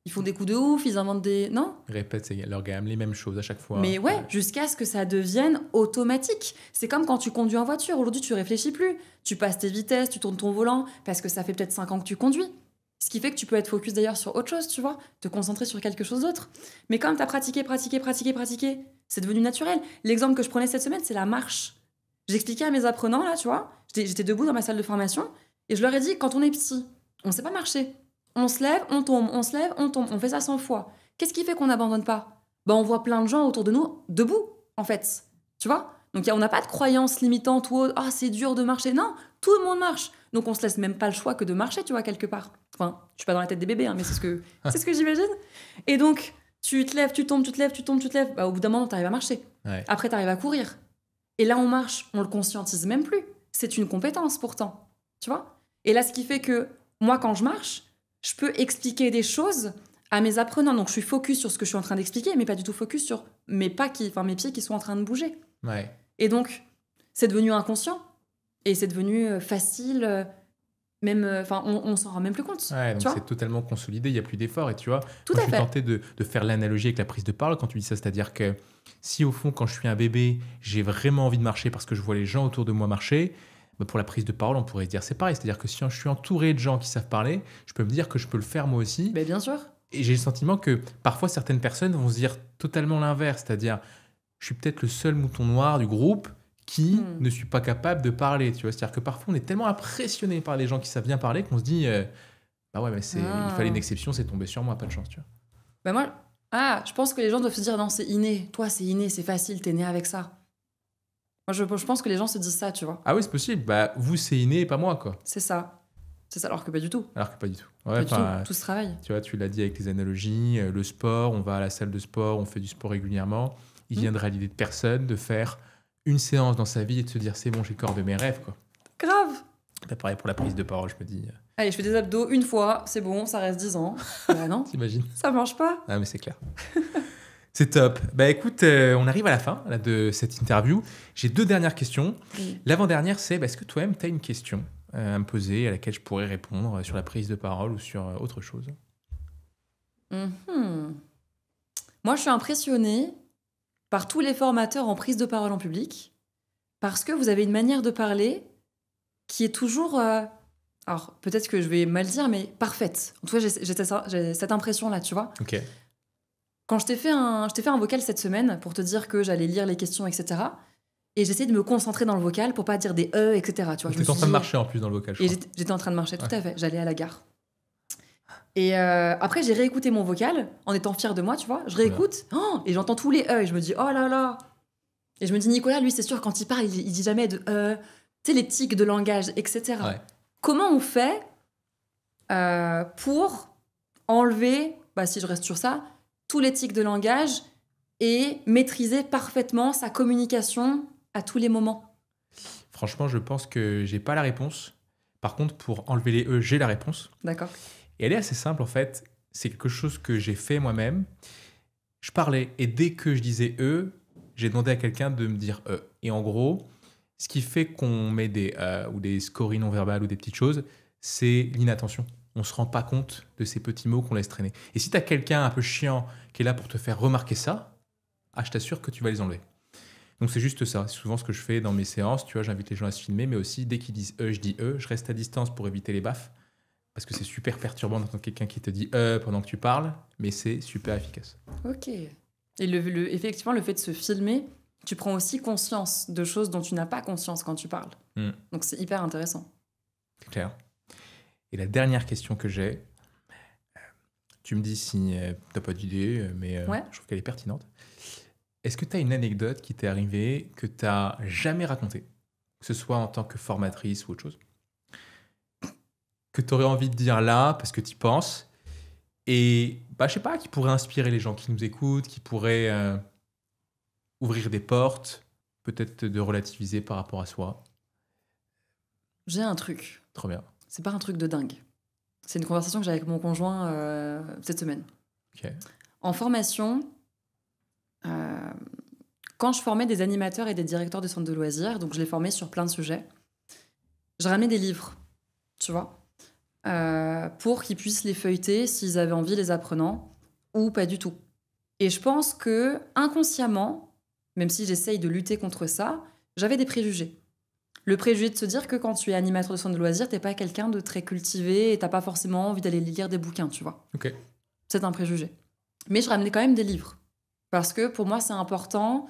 Ils font des coups de ouf, ils inventent des... Non ? Ils répètent leur gamme, les mêmes choses à chaque fois. Mais ouais, jusqu'à ce que ça devienne automatique. C'est comme quand tu conduis en voiture. Aujourd'hui, tu réfléchis plus. Tu passes tes vitesses, tu tournes ton volant, parce que ça fait peut-être 5 ans que tu conduis. Ce qui fait que tu peux être focus d'ailleurs sur autre chose, tu vois, te concentrer sur quelque chose d'autre. Mais comme tu as pratiqué, c'est devenu naturel. L'exemple que je prenais cette semaine, c'est la marche. J'expliquais à mes apprenants, là, tu vois, j'étais debout dans ma salle de formation, et je leur ai dit, quand on est petit, on ne sait pas marcher. On se lève, on tombe, on se lève, on tombe. On fait ça 100 fois. Qu'est-ce qui fait qu'on n'abandonne pas ? On voit plein de gens autour de nous debout, en fait. Tu vois ? Donc, on n'a pas de croyance limitante ou « Ah, c'est dur de marcher ». Non, tout le monde marche. Donc, on se laisse même pas le choix que de marcher, tu vois, quelque part. Enfin, je suis pas dans la tête des bébés, hein, mais c'est ce que j'imagine. Et donc, tu te lèves, tu tombes, tu te lèves, tu tombes, tu te lèves. Au bout d'un moment, tu arrives à marcher. Ouais. Après, tu arrives à courir. Et là, on marche. On le conscientise même plus. C'est une compétence, pourtant. Tu vois ? Et là, ce qui fait que moi, quand je marche, je peux expliquer des choses à mes apprenants. Donc, je suis focus sur ce que je suis en train d'expliquer, mais pas du tout focus sur mes pieds qui sont en train de bouger. Ouais. Et donc, c'est devenu inconscient. Et c'est devenu facile. Même, on s'en rend même plus compte. Ouais, donc c'est totalement consolidé, il n'y a plus d'effort. Et tu vois, tout moi, à je suis fait. tenté de faire l'analogie avec la prise de parole quand tu dis ça. C'est-à-dire que si au fond, quand je suis un bébé, j'ai vraiment envie de marcher parce que je vois les gens autour de moi marcher, pour la prise de parole, on pourrait se dire c'est pareil. C'est-à-dire que si je suis entouré de gens qui savent parler, je peux me dire que je peux le faire moi aussi. Mais bien sûr. Et j'ai le sentiment que parfois, certaines personnes vont se dire totalement l'inverse. C'est-à-dire, je suis peut-être le seul mouton noir du groupe qui ne suis pas capable de parler. Tu vois, c'est-à-dire que parfois, on est tellement impressionné par les gens qui savent bien parler qu'on se dit bah ouais, mais il fallait une exception, c'est tombé sur moi, pas de chance. Tu vois. Bah moi, je pense que les gens doivent se dire non, c'est inné. Toi, c'est inné, c'est facile, t'es né avec ça. Moi, je pense que les gens se disent ça, tu vois. Ah oui, c'est possible. Bah, vous, c'est inné et pas moi, quoi. C'est ça. C'est ça, alors que pas du tout. Alors que pas du tout. Pas du tout. Tout se travaille. Tu vois, tu l'as dit avec les analogies, le sport, on va à la salle de sport, on fait du sport régulièrement. Il viendra à l'idée de personne de faire une séance dans sa vie et de se dire c'est bon, j'ai le corps de mes rêves, quoi. Grave. Bah, pareil pour la prise de parole, je me dis. Allez, je fais des abdos une fois, c'est bon, ça reste 10 ans. Bah non, T'imagines? ça marche pas. Ah, mais c'est clair. C'est top. Bah écoute, on arrive à la fin là, de cette interview. J'ai 2 dernières questions. Oui. L'avant-dernière, c'est est-ce que toi-même, tu as une question à me poser à laquelle je pourrais répondre sur la prise de parole ou sur autre chose? Moi, je suis impressionnée par tous les formateurs en prise de parole en public parce que vous avez une manière de parler qui est toujours... alors, peut-être que je vais mal dire, mais parfaite. En tout cas, j'ai cette impression-là, tu vois. Ok. Quand je t'ai fait un vocal cette semaine pour te dire que j'allais lire les questions, etc. Et j'essayais de me concentrer dans le vocal pour pas dire des etc. Tu vois, Tu étais en train de marcher en plus dans le vocal, je Et crois. j'étais en train de marcher, tout Ouais. à fait. J'allais à la gare. Et après, j'ai réécouté mon vocal en étant fière de moi, tu vois. Je réécoute et j'entends tous les et je me dis oh là là. Et je me dis Nicolas, lui, c'est sûr, quand il parle, il dit jamais de tu sais, les tics de langage, etc. Ouais. Comment on fait pour enlever, si je reste sur ça, tous les tics de langage et maîtriser parfaitement sa communication à tous les moments? Franchement, je pense que j'ai pas la réponse. Par contre, pour enlever les E, j'ai la réponse. D'accord. Et elle est assez simple en fait. C'est quelque chose que j'ai fait moi-même. Je parlais et dès que je disais E, j'ai demandé à quelqu'un de me dire E. Et en gros, ce qui fait qu'on met des ou des scories non verbales ou des petites choses, c'est l'inattention. On ne se rend pas compte de ces petits mots qu'on laisse traîner. Et si tu as quelqu'un un peu chiant qui est là pour te faire remarquer ça, je t'assure que tu vas les enlever. Donc c'est juste ça. C'est souvent ce que je fais dans mes séances. Tu vois, j'invite les gens à se filmer, mais aussi dès qu'ils disent E, je dis E. Je reste à distance pour éviter les baffes. Parce que c'est super perturbant d'entendre quelqu'un qui te dit pendant que tu parles, mais c'est super efficace. Ok. Et effectivement, le fait de se filmer, tu prends aussi conscience de choses dont tu n'as pas conscience quand tu parles. Donc c'est hyper intéressant. C'est clair. Et la dernière question que j'ai, tu me dis si tu n'as pas d'idée, mais Ouais. je trouve qu'elle est pertinente. Est-ce que tu as une anecdote qui t'est arrivée que tu n'as jamais racontée, que ce soit en tant que formatrice ou autre chose, que tu aurais envie de dire là parce que tu y penses et je sais pas, qui pourrait inspirer les gens qui nous écoutent, qui pourrait ouvrir des portes, peut-être de relativiser par rapport à soi? J'ai un truc. Trop bien. C'est pas un truc de dingue. C'est une conversation que j'ai avec mon conjoint cette semaine. Ok. En formation, quand je formais des animateurs et des directeurs de centres de loisirs, donc je les formais sur plein de sujets, je ramenais des livres, tu vois, pour qu'ils puissent les feuilleter s'ils avaient envie, les apprenants, ou pas du tout. Et je pense que inconsciemment, même si j'essaye de lutter contre ça, j'avais des préjugés. Le préjugé de se dire que quand tu es animateur de centre de loisirs, t'es pas quelqu'un de très cultivé et t'as pas forcément envie d'aller lire des bouquins, tu vois. Ok. C'est un préjugé. Mais je ramenais quand même des livres. Parce que pour moi, c'est important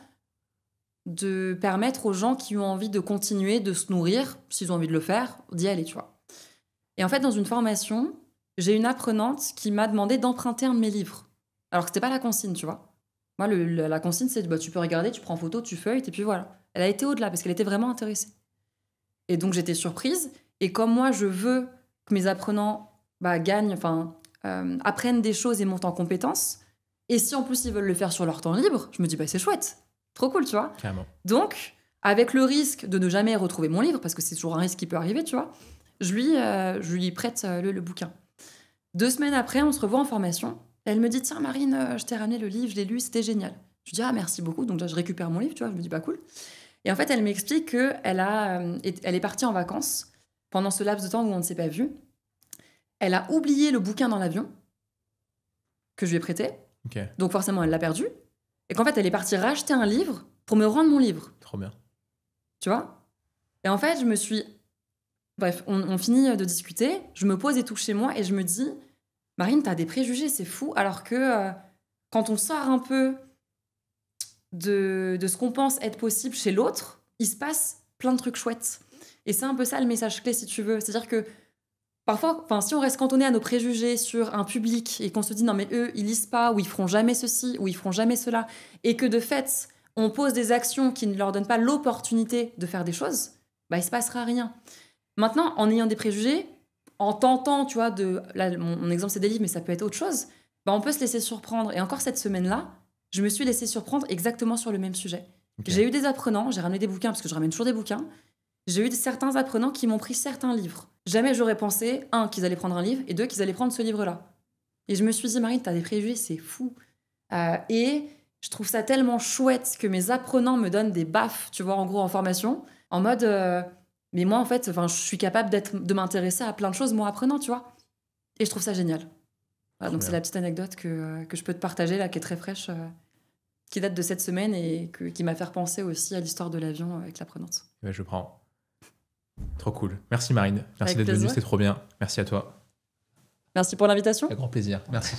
de permettre aux gens qui ont envie de continuer de se nourrir, s'ils ont envie de le faire, d'y aller, tu vois. Et en fait, dans une formation, j'ai une apprenante qui m'a demandé d'emprunter un de mes livres. Alors que c'était pas la consigne, tu vois. Moi, la consigne, c'est tu peux regarder, tu prends photo, tu feuilles, et puis voilà. Elle a été au-delà parce qu'elle était vraiment intéressée. Et donc, j'étais surprise. Et comme moi, je veux que mes apprenants apprennent des choses et montent en compétences, et si en plus ils veulent le faire sur leur temps libre, je me dis, c'est chouette. Trop cool, tu vois. Carrément. Donc, avec le risque de ne jamais retrouver mon livre, parce que c'est toujours un risque qui peut arriver, tu vois, je lui prête le bouquin. 2 semaines après, on se revoit en formation. Elle me dit, tiens Marine, je t'ai ramené le livre, je l'ai lu, c'était génial. Je lui dis, merci beaucoup. Donc là, je récupère mon livre, tu vois, je me dis, cool. Et en fait, elle m'explique qu'elle est partie en vacances pendant ce laps de temps où on ne s'est pas vu. Elle a oublié le bouquin dans l'avion que je lui ai prêté. Ok. Donc forcément, elle l'a perdu. Et qu'en fait, elle est partie racheter un livre pour me rendre mon livre. Trop bien. Tu vois? Et en fait, je me suis... Bref, on finit de discuter. Je me pose et tout chez moi et je me dis, Marine, t'as des préjugés, c'est fou. Alors que quand on sort un peu de ce qu'on pense être possible chez l'autre, il se passe plein de trucs chouettes. Et c'est un peu ça le message clé, si tu veux. C'est-à-dire que parfois, si on reste cantonné à nos préjugés sur un public et qu'on se dit non mais eux ils lisent pas ou ils feront jamais ceci ou ils feront jamais cela et que de fait on pose des actions qui ne leur donnent pas l'opportunité de faire des choses, bah il se passera rien. Maintenant, en ayant des préjugés, en tentant, tu vois, là mon exemple c'est des livres mais ça peut être autre chose, bah on peut se laisser surprendre. Et encore cette semaine-là, je me suis laissée surprendre exactement sur le même sujet. Ok. J'ai eu des apprenants, j'ai ramené des bouquins parce que je ramène toujours des bouquins. J'ai eu certains apprenants qui m'ont pris certains livres. Jamais j'aurais pensé, un, qu'ils allaient prendre un livre, et deux, qu'ils allaient prendre ce livre-là. Et je me suis dit, Marine, t'as des préjugés, c'est fou. Et je trouve ça tellement chouette que mes apprenants me donnent des baffes, tu vois, en gros, en formation, en mode, mais moi, en fait, je suis capable de m'intéresser à plein de choses, moi, apprenant, tu vois. Et je trouve ça génial. Voilà, donc bien. c'est la petite anecdote que je peux te partager, là, qui est très fraîche, qui date de cette semaine et qui m'a fait penser aussi à l'histoire de l'avion avec l'apprenante. Ouais, je prends. Trop cool. Merci Marine. Merci Avec d'être venue, plaisir. c'était trop bien. Merci à toi. Merci pour l'invitation. Avec grand plaisir. Merci.